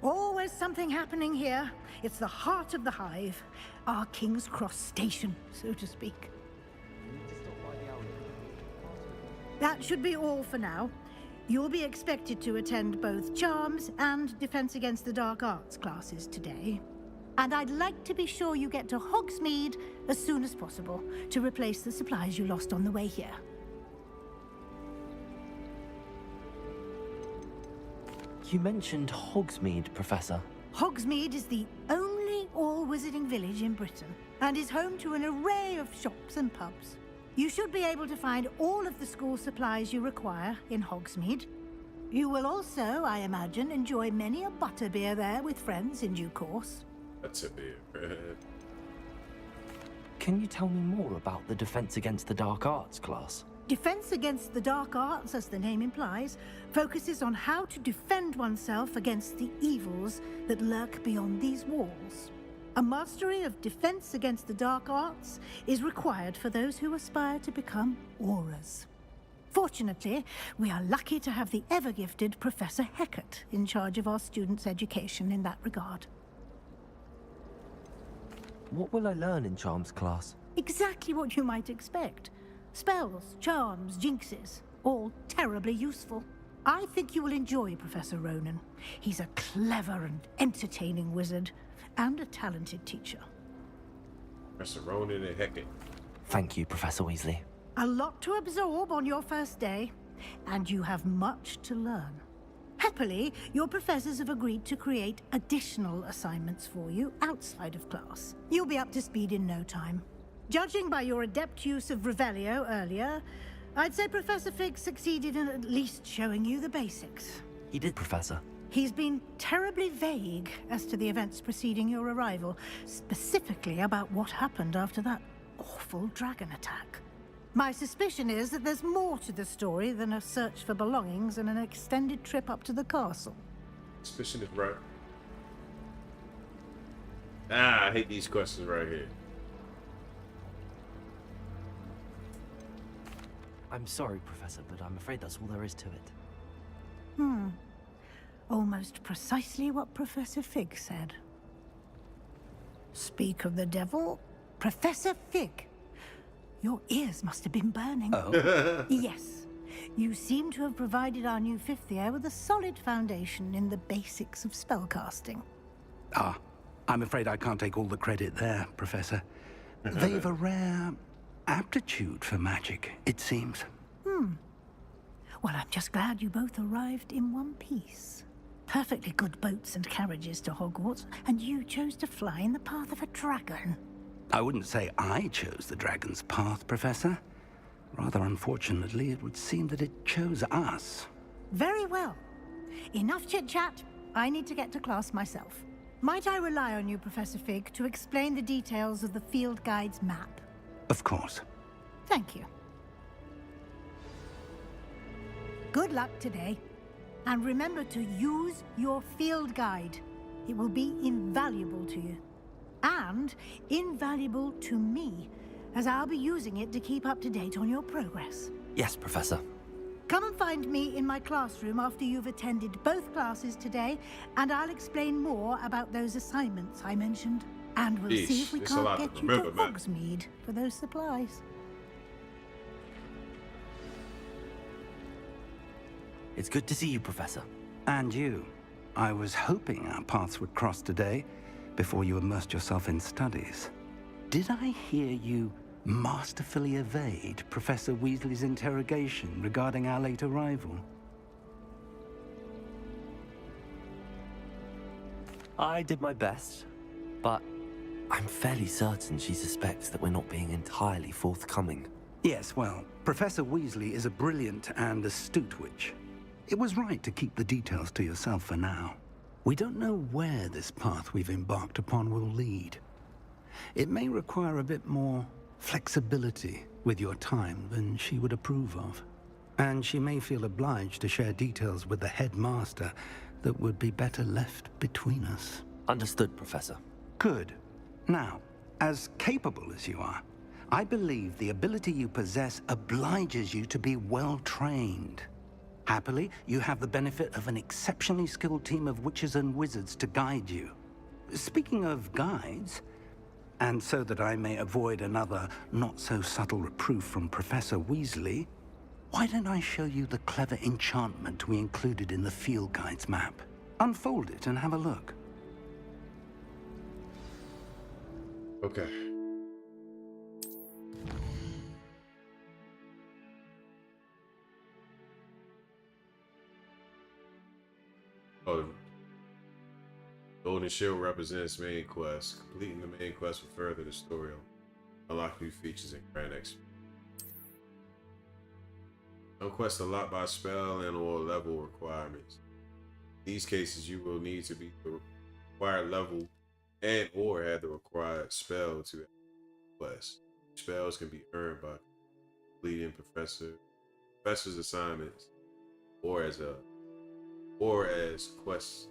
Always something happening here. It's the heart of the Hive, our King's Cross station, so to speak. That should be all for now. You'll be expected to attend both Charms and Defense Against the Dark Arts classes today. And I'd like to be sure you get to Hogsmeade as soon as possible to replace the supplies you lost on the way here. You mentioned Hogsmeade, Professor. Hogsmeade is the only all-wizarding village in Britain and is home to an array of shops and pubs. You should be able to find all of the school supplies you require in Hogsmeade. You will also, I imagine, enjoy many a butterbeer there with friends in due course. Butterbeer. Can you tell me more about the Defense Against the Dark Arts class? Defense Against the Dark Arts, as the name implies, focuses on how to defend oneself against the evils that lurk beyond these walls. A mastery of Defense Against the Dark Arts is required for those who aspire to become Aurors. Fortunately, we are lucky to have the ever-gifted Professor Hecat in charge of our students' education in that regard. What will I learn in Charms class? Exactly what you might expect. Spells, charms, jinxes, all terribly useful. I think you will enjoy Professor Ronan. He's a clever and entertaining wizard, and a talented teacher. Professor Ronan and Hecat. Thank you, Professor Weasley. A lot to absorb on your first day, and you have much to learn. Happily, your professors have agreed to create additional assignments for you outside of class. You'll be up to speed in no time. Judging by your adept use of Revelio earlier, I'd say Professor Fig succeeded in at least showing you the basics. He did, Professor. He's been terribly vague as to the events preceding your arrival, specifically about what happened after that awful dragon attack. My suspicion is that there's more to the story than a search for belongings and an extended trip up to the castle. Suspicion is right. I hate these questions right here. I'm sorry, Professor, but I'm afraid that's all there is to it. Almost precisely what Professor Fig said. Speak of the devil, Professor Fig. Your ears must have been burning. Oh? Yes. You seem to have provided our new fifth year with a solid foundation in the basics of spellcasting. Ah, I'm afraid I can't take all the credit there, Professor. They've a rare aptitude for magic, it seems. Well, I'm just glad you both arrived in one piece. Perfectly good boats and carriages to Hogwarts, and you chose to fly in the path of a dragon. I wouldn't say I chose the dragon's path, Professor. Rather unfortunately, it would seem that it chose us. Very well. Enough chit-chat. I need to get to class myself. Might I rely on you, Professor Fig, to explain the details of the field guide's map? Of course. Thank you. Good luck today. And remember to use your field guide. It will be invaluable to you. And invaluable to me, as I'll be using it to keep up to date on your progress. Yes, Professor. Come and find me in my classroom after you've attended both classes today, and I'll explain more about those assignments I mentioned. And we'll see if we can't get you to Hogsmeade for those supplies. It's good to see you, Professor. And you. I was hoping our paths would cross today, before you immersed yourself in studies. Did I hear you masterfully evade Professor Weasley's interrogation regarding our late arrival? I did my best, but I'm fairly certain she suspects that we're not being entirely forthcoming. Yes, well, Professor Weasley is a brilliant and astute witch. It was right to keep the details to yourself for now. We don't know where this path we've embarked upon will lead. It may require a bit more flexibility with your time than she would approve of. And she may feel obliged to share details with the headmaster that would be better left between us. Understood, Professor. Good. Now, as capable as you are, I believe the ability you possess obliges you to be well trained. Happily, you have the benefit of an exceptionally skilled team of witches and wizards to guide you. Speaking of guides, and so that I may avoid another not-so-subtle reproof from Professor Weasley, why don't I show you the clever enchantment we included in the field guide's map? Unfold it and have a look. Okay. Oh, Golden Shield represents main quest. Completing the main quest will further the story. Unlock new features and grant XP. Some quests unlocked by spell and or level requirements. In these cases, you will need to be the required level and or have the required spell to quest. Spells can be earned by completing professor's assignments or as quests.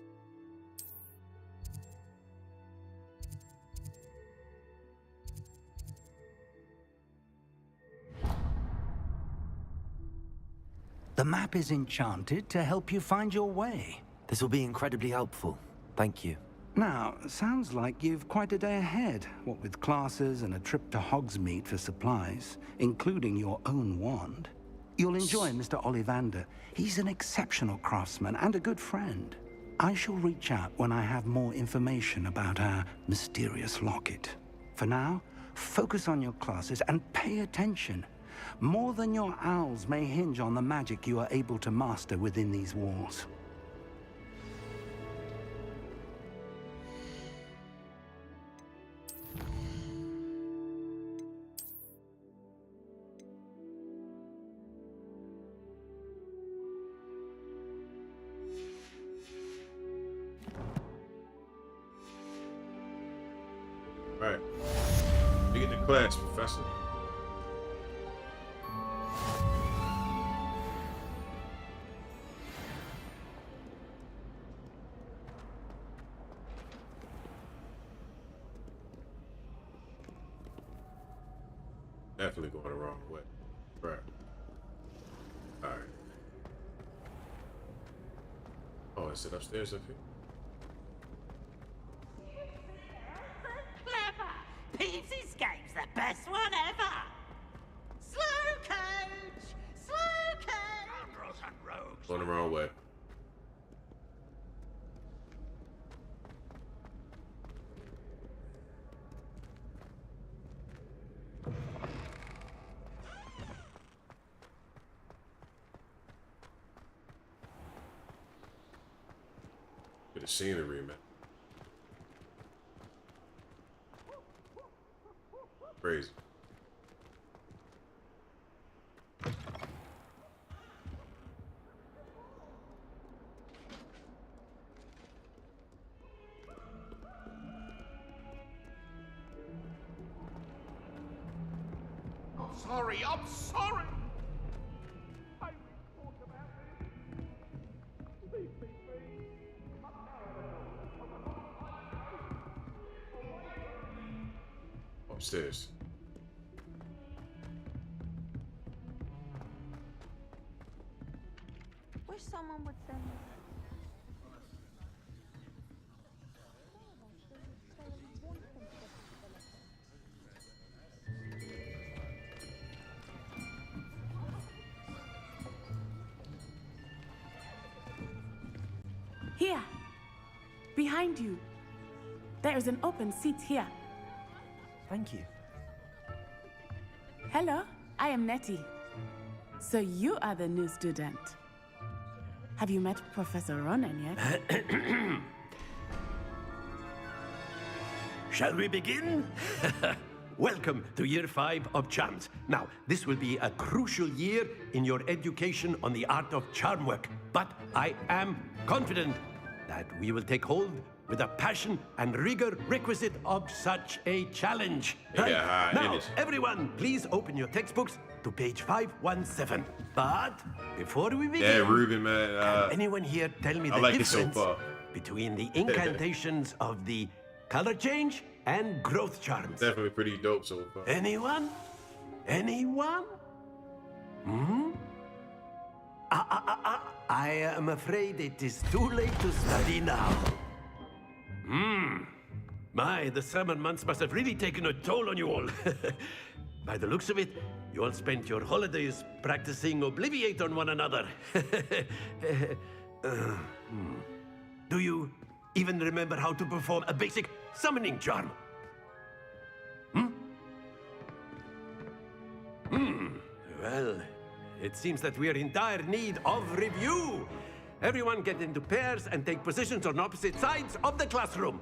The map is enchanted to help you find your way. This will be incredibly helpful. Thank you. Now, sounds like you've quite a day ahead, what with classes and a trip to Hogsmeade for supplies, including your own wand. You'll enjoy Mr. Ollivander. He's an exceptional craftsman and a good friend. I shall reach out when I have more information about our mysterious locket. For now, focus on your classes and pay attention. More than your owls may hinge on the magic you are able to master within these walls. Right. We get to class, Professor. Definitely going the wrong way. Right. Alright. Oh, is it upstairs up here? Clever! Peeves' Escape's the best one ever! Slow coach! Slow coach! Scoundrels and rogues! Going the wrong way. Good to scenery, man. Crazy. I'm sorry, I'm sorry! Upstairs. Wish someone would send me. Here, behind you. There is an open seat here. Thank you. Hello, I am Nettie. So you are the new student. Have you met Professor Ronan yet? Shall we begin? Welcome to Year 5 of Charms. Now, this will be a crucial year in your education on the art of charm work, but I am confident that we will take hold with the passion and rigor requisite of such a challenge. Right? Yeah, now, everyone, please open your textbooks to page 517. But before we begin, Yeah, Ruben, man. can anyone here tell me I the like it so difference far. between the incantations of the color change, and growth charms. Definitely pretty dope so far. Anyone? Anyone? Hmm? I am afraid it is too late to study now. My, the summer months must have really taken a toll on you all. By the looks of it, you all spent your holidays practicing Obliviate on one another. Do you even remember how to perform a basic summoning charm? Well, it seems that we are in dire need of review. Everyone get into pairs and take positions on opposite sides of the classroom.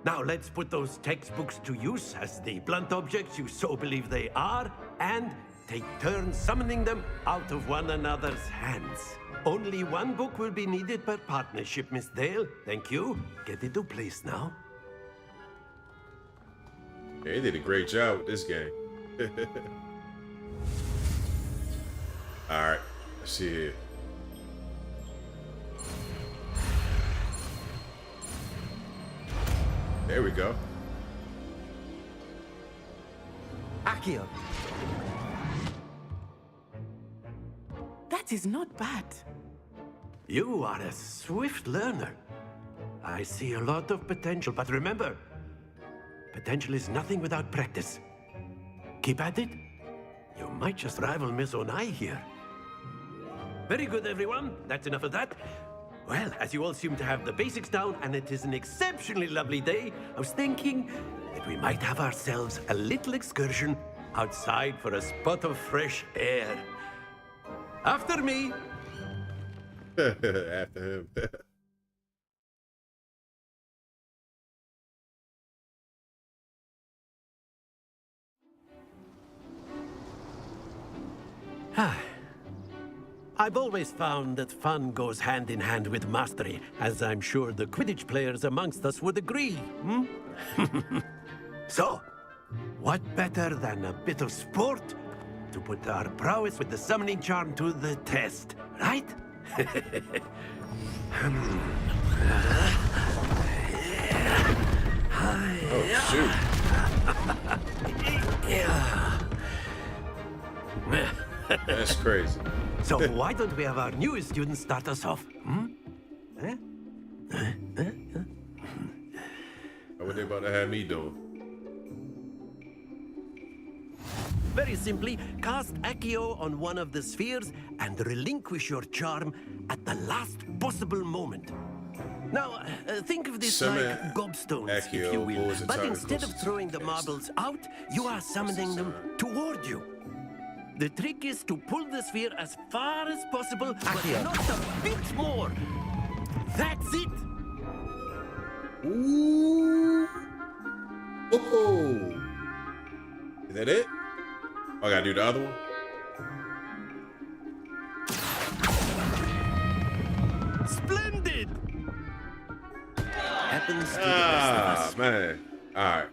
Now let's put those textbooks to use as the blunt objects you so believe they are, and take turns summoning them out of one another's hands. Only one book will be needed per partnership, Miss Dale. Thank you. Get into place now. Yeah, they did a great job with this game. Alright, let's see here. There we go. Accio. That is not bad. You are a swift learner. I see a lot of potential, but remember, potential is nothing without practice. Keep at it. You might just rival Miss Onai here. Very good, everyone. That's enough of that. Well, as you all seem to have the basics down, and it is an exceptionally lovely day, I was thinking that we might have ourselves a little excursion outside for a spot of fresh air. After me. After him. I've always found that fun goes hand in hand with mastery, as I'm sure the Quidditch players amongst us would agree. So, what better than a bit of sport to put our prowess with the summoning charm to the test, right? Oh, shoot. That's crazy. So why don't we have our newest student start us off? What they about to have me doing? Very simply, cast Accio on one of the spheres and relinquish your charm at the last possible moment. Now, think of this like gobstones, Accio, if you will. the But target instead of closest throwing the marbles out, you are summoning them toward you. The trick is to pull the sphere as far as possible, but not a bit more. That's it. Ooh. Oh. Is that it? Oh, I gotta do the other one? Splendid! Happens to the best of us. Man. All right.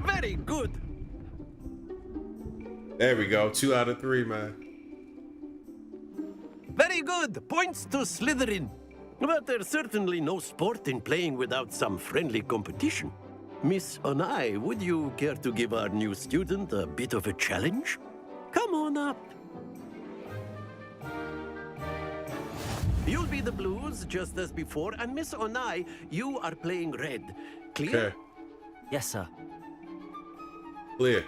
Very good. There we go. 2 out of 3, man. Very good. Points to Slytherin. But there's certainly no sport in playing without some friendly competition. Miss Onai, would you care to give our new student a bit of a challenge? Come on up. You'll be the blues, just as before, and Miss Onai, you are playing red. Clear? Okay. Yes, sir. Clear.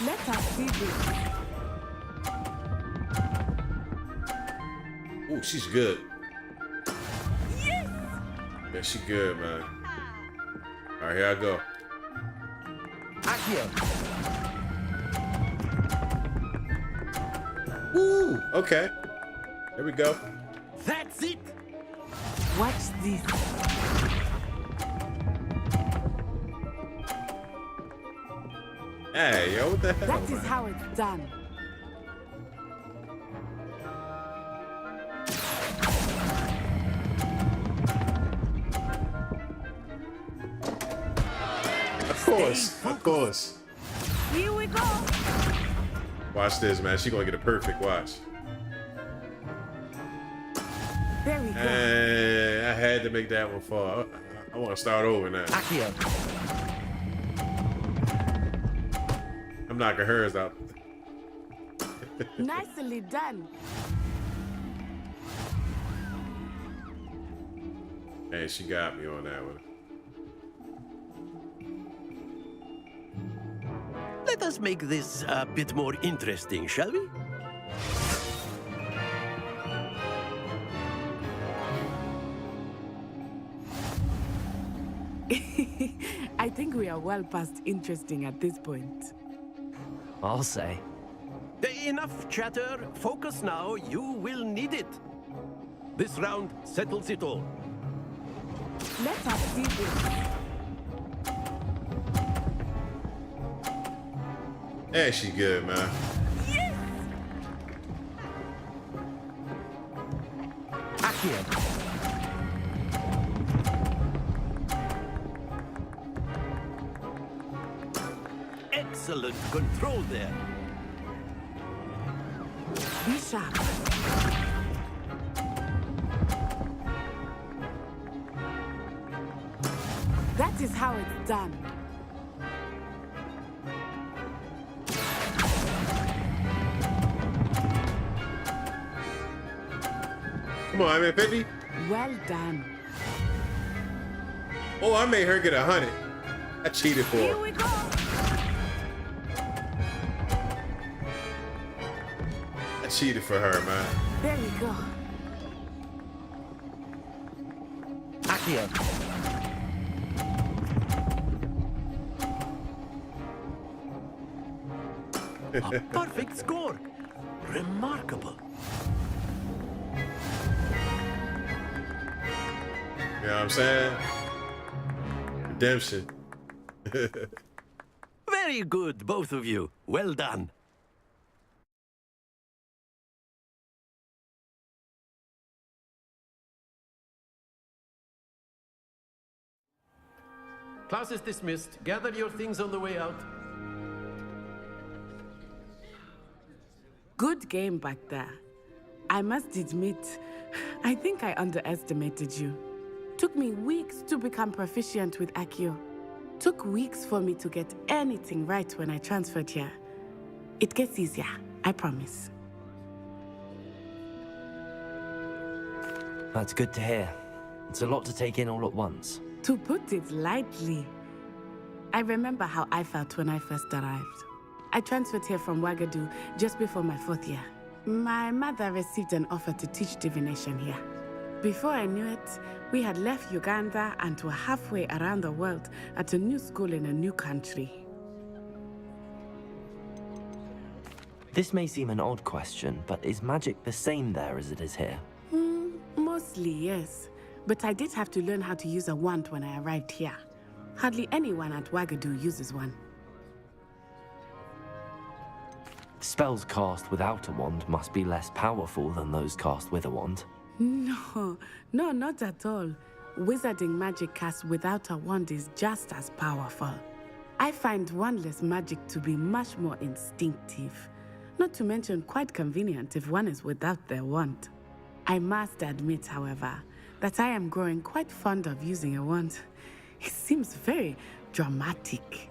Let us see this. Ooh, she's good. Yes! Yeah, she good, man. All right, here I go. Accio. Woo! Okay. There we go. That's it! Watch this. Hey, yo, what the hell? That is how it's done. Of course, of course. Here we go. Watch this, man. She gonna get a perfect watch. There we go. And I had to make that one fall. I want to start over now. Accio. I'm knocking hers out. Nicely done. Hey, she got me on that one. Let us make this a bit more interesting, shall we? I think we are well past interesting at this point. I'll say. Enough chatter. Focus now. You will need it. This round settles it all. Let us see this. Hey, she good, man. Yes! Accio. Excellent control there. Be sharp. That is how it's done. Come on, I'm at 50. Well done. Oh, I made her get 100. I cheated for Here her. we go. I cheated for her, man. There we go. Accio. A perfect score. Remarkable. You know what I'm saying? Redemption. Very good, both of you. Well done. Class is dismissed. Gather your things on the way out. Good game back there. I must admit, I think I underestimated you. Took me weeks to become proficient with Accio. Took weeks for me to get anything right when I transferred here. It gets easier, I promise. That's good to hear. It's a lot to take in all at once. To put it lightly, I remember how I felt when I first arrived. I transferred here from Ouagadougou just before my 4th year. My mother received an offer to teach divination here. Before I knew it, we had left Uganda and were halfway around the world at a new school in a new country. This may seem an odd question, but is magic the same there as it is here? Mostly, yes. But I did have to learn how to use a wand when I arrived here. Hardly anyone at Ouagadougou uses one. Spells cast without a wand must be less powerful than those cast with a wand. No, not at all. Wizarding magic cast without a wand is just as powerful. I find wandless magic to be much more instinctive. Not to mention quite convenient if one is without their wand. I must admit, however, that I am growing quite fond of using a wand. It seems very dramatic.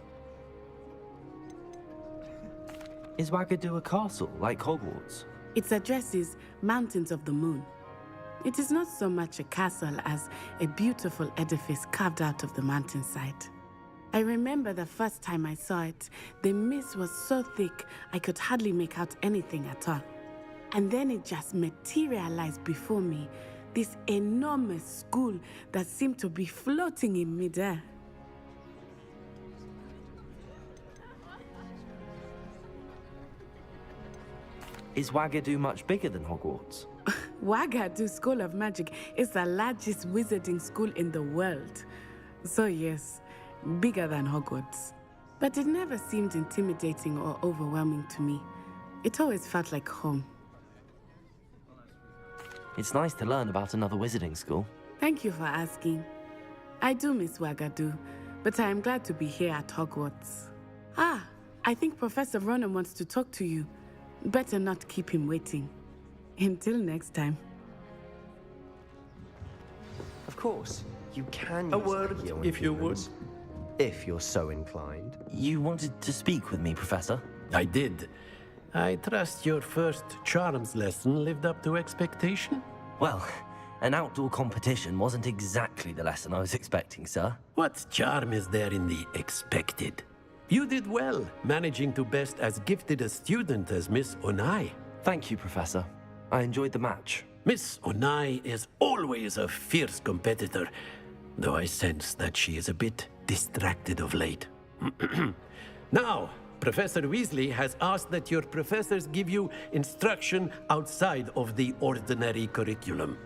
Is Ouagadougou a castle, like Hogwarts? Its address is Mountains of the Moon. It is not so much a castle as a beautiful edifice carved out of the mountainside. I remember the first time I saw it, the mist was so thick I could hardly make out anything at all. And then it just materialized before me, this enormous school that seemed to be floating in midair. Is Ouagadougou much bigger than Hogwarts? Ouagadougou School of Magic is the largest wizarding school in the world. So yes, bigger than Hogwarts. But it never seemed intimidating or overwhelming to me. It always felt like home. It's nice to learn about another wizarding school. Thank you for asking. I do miss Ouagadougou, but I am glad to be here at Hogwarts. Ah, I think Professor Ronan wants to talk to you. Better not keep him waiting. Until next time. Of course, you can A use word, Accio on if you humans, if you're so inclined. You wanted to speak with me, Professor? I did. I trust your first charms lesson lived up to expectation? Well, an outdoor competition wasn't exactly the lesson I was expecting, sir. What charm is there in the expected? You did well, managing to best as gifted a student as Miss Onai. Thank you, Professor. I enjoyed the match. Miss Onai is always a fierce competitor, though I sense that she is a bit distracted of late. Now, Professor Weasley has asked that your professors give you instruction outside of the ordinary curriculum.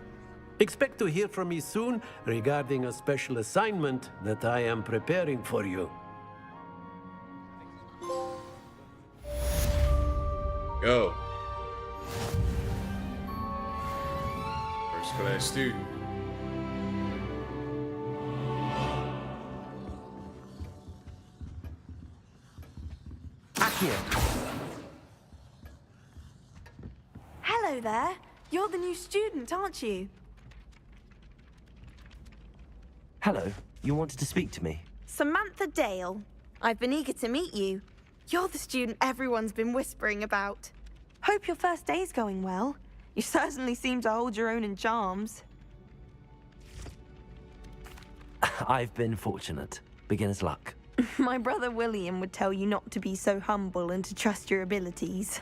Expect to hear from me soon regarding a special assignment that I am preparing for you. Go. First class student. Hello there. You're the new student, aren't you? Hello. You wanted to speak to me? Samantha Dale. I've been eager to meet you. You're the student everyone's been whispering about. Hope your first day's going well. You certainly seem to hold your own in charms. I've been fortunate. Beginner's luck. My brother William would tell you not to be so humble and to trust your abilities.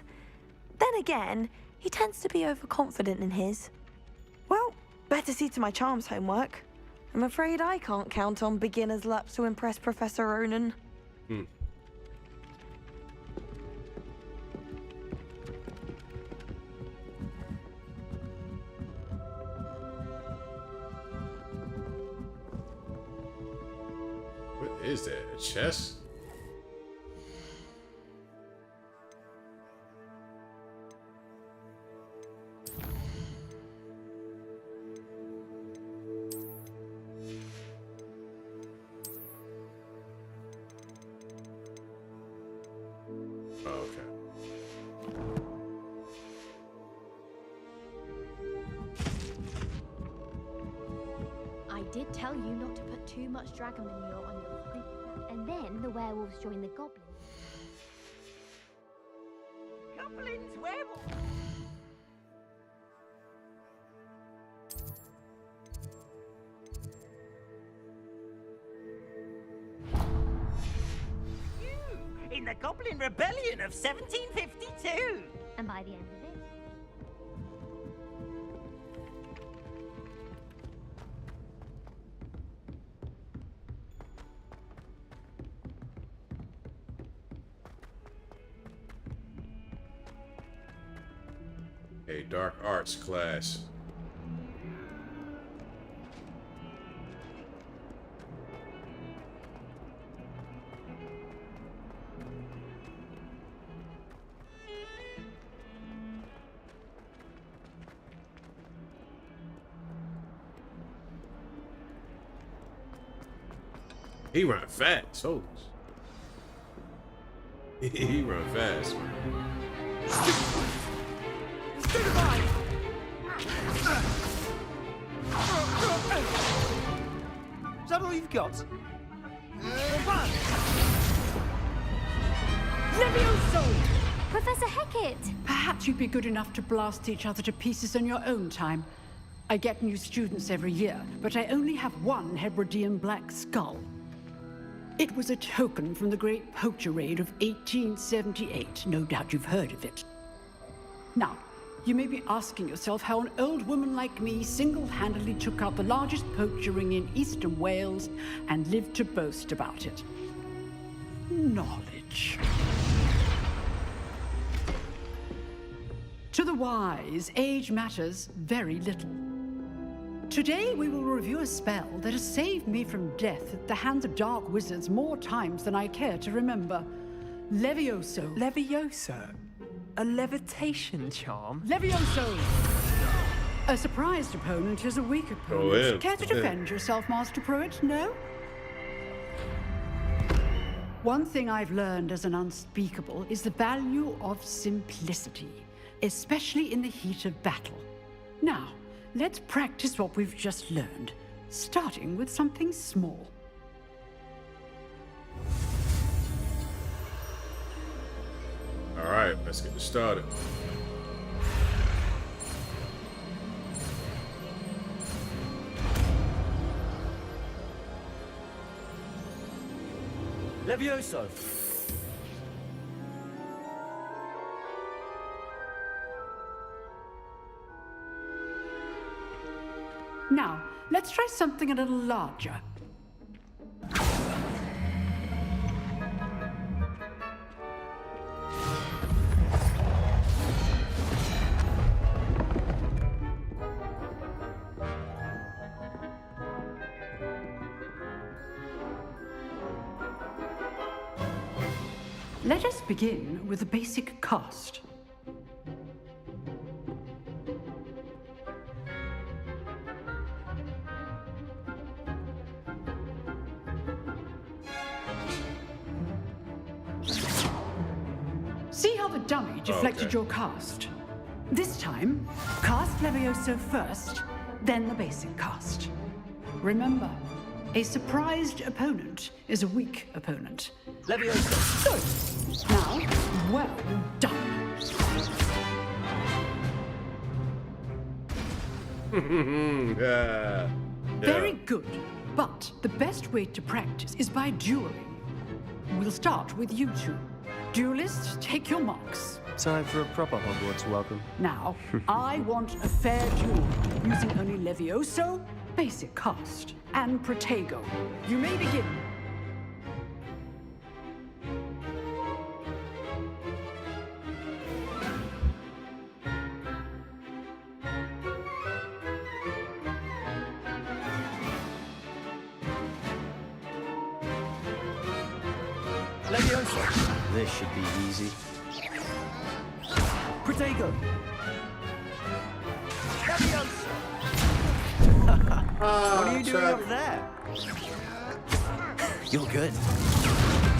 Then again, he tends to be overconfident in his. Well, better see to my charms homework. I'm afraid I can't count on beginner's luck to impress Professor Ronan. What is that? A chest? I did tell you not to put too much dragon manure on your fruit. And then the werewolves join the goblins. Goblins, werewolves! In the Goblin Rebellion of 1752! And by the end of it, A dark arts class. He run fast, holy. He run fast, man. Is that all you've got? Levioso! Professor Hecat! Perhaps you'd be good enough to blast each other to pieces on your own time. I get new students every year, but I only have one Hebridean black skull. It was a token from the Great Poacher Raid of 1878. No doubt you've heard of it. Now, you may be asking yourself how an old woman like me single-handedly took out the largest poacher ring in eastern Wales and lived to boast about it. Knowledge. To the wise, age matters very little. Today we will review a spell that has saved me from death at the hands of dark wizards more times than I care to remember. Levioso. Levioso? A levitation charm? Levioso! A surprised opponent is a weak opponent. Oh, yeah. Care to defend yourself, Master Pruitt? No? One thing I've learned as an unspeakable is the value of simplicity, especially in the heat of battle. Now, let's practice what we've just learned. starting with something small. All right, let's get this started. Levioso! Now, let's try something a little larger. Let us begin with the basic cast. See how the dummy deflected your cast? This time, cast Levioso first, then the basic cast. Remember, a surprised opponent is a weak opponent. Levioso! Good. Now, well done. Yeah. Very good. But the best way to practice is by dueling. We'll start with you two. Duelists, take your marks. Time for a proper Hogwarts welcome. Now, I want a fair duel, using only Levioso, basic cast, and Protego. You may begin. Levioso! This should be easy. Protego! Levioso! What are you doing up there? You're good.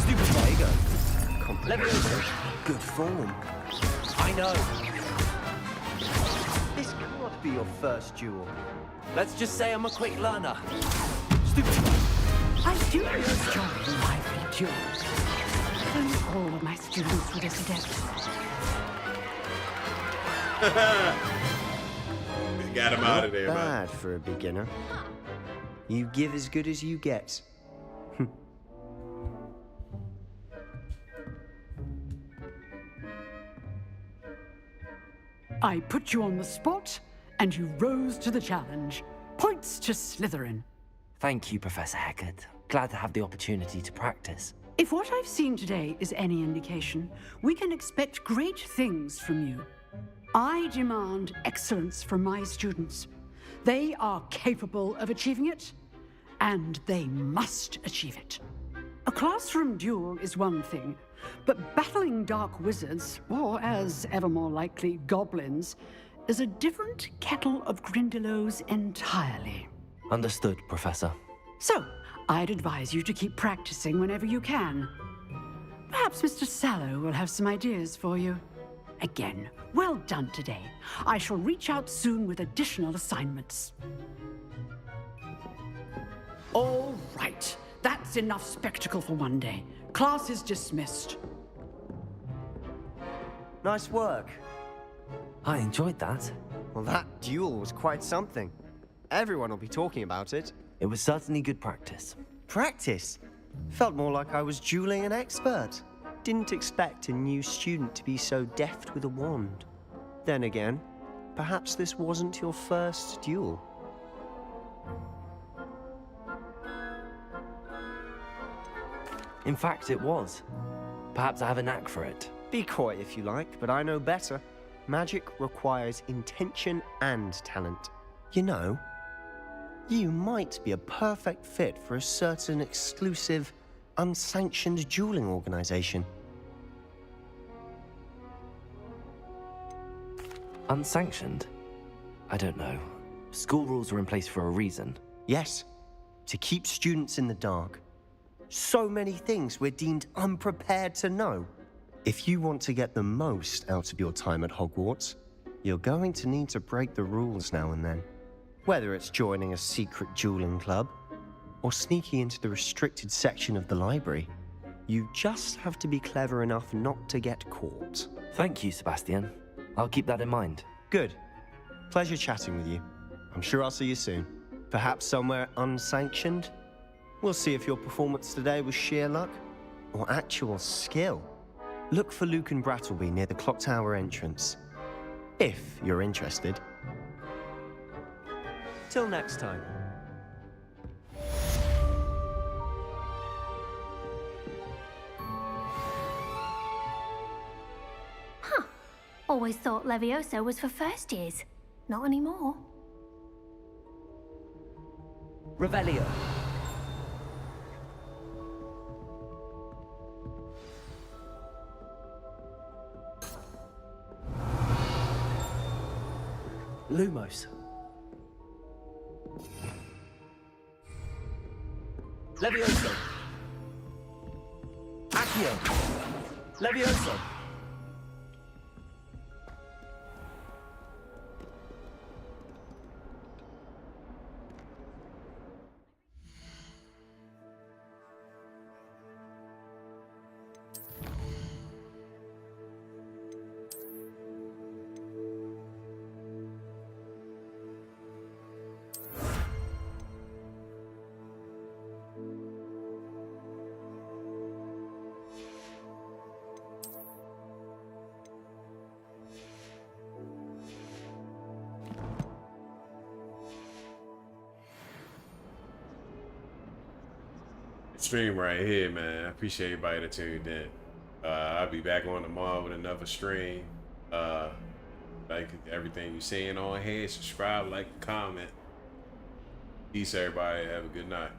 Stupid Protego. Levioso! Good form. I know. This cannot be your first duel. Let's just say I'm a quick learner. Stupid. I do enjoy lively duels. If only all of my students were this adept. Got him out of there, Not man. bad for a beginner. You give as good as you get. I put you on the spot, and you rose to the challenge. Points to Slytherin. Thank you, Professor Hecat. Glad to have the opportunity to practice. If what I've seen today is any indication, we can expect great things from you. I demand excellence from my students. They are capable of achieving it, and they must achieve it. A classroom duel is one thing, but battling dark wizards, or as ever more likely, goblins, is a different kettle of Grindylows entirely. Understood, Professor. So, I'd advise you to keep practicing whenever you can. Perhaps Mr. Sallow will have some ideas for you. Again, well done today. I shall reach out soon with additional assignments. All right, that's enough spectacle for one day. Class is dismissed. Nice work. I enjoyed that. Well, that duel was quite something. Everyone will be talking about it. It was certainly good practice. Practice? Felt more like I was dueling an expert. Didn't expect a new student to be so deft with a wand. Then again, perhaps this wasn't your first duel. In fact, it was. Perhaps I have a knack for it. Be coy if you like, but I know better. Magic requires intention and talent. You know, you might be a perfect fit for a certain exclusive, unsanctioned dueling organization. Unsanctioned? I don't know. School rules are in place for a reason. Yes, to keep students in the dark. So many things we're deemed unprepared to know. If you want to get the most out of your time at Hogwarts, you're going to need to break the rules now and then. Whether it's joining a secret dueling club or sneaking into the restricted section of the library, you just have to be clever enough not to get caught. Thank you, Sebastian. I'll keep that in mind. Good. Pleasure chatting with you. I'm sure I'll see you soon. Perhaps somewhere unsanctioned? We'll see if your performance today was sheer luck or actual skill. Look for Luke and Brattleby near the clock tower entrance, if you're interested. Till next time. Always thought Levioso was for first years. Not anymore. Revelio. Lumos. Levioso. Accio. Levioso. Stream right here, man. I appreciate everybody that tuned in. I'll be back on tomorrow with another stream. Like everything you're seeing on here, subscribe, like, comment. Peace, everybody. Have a good night.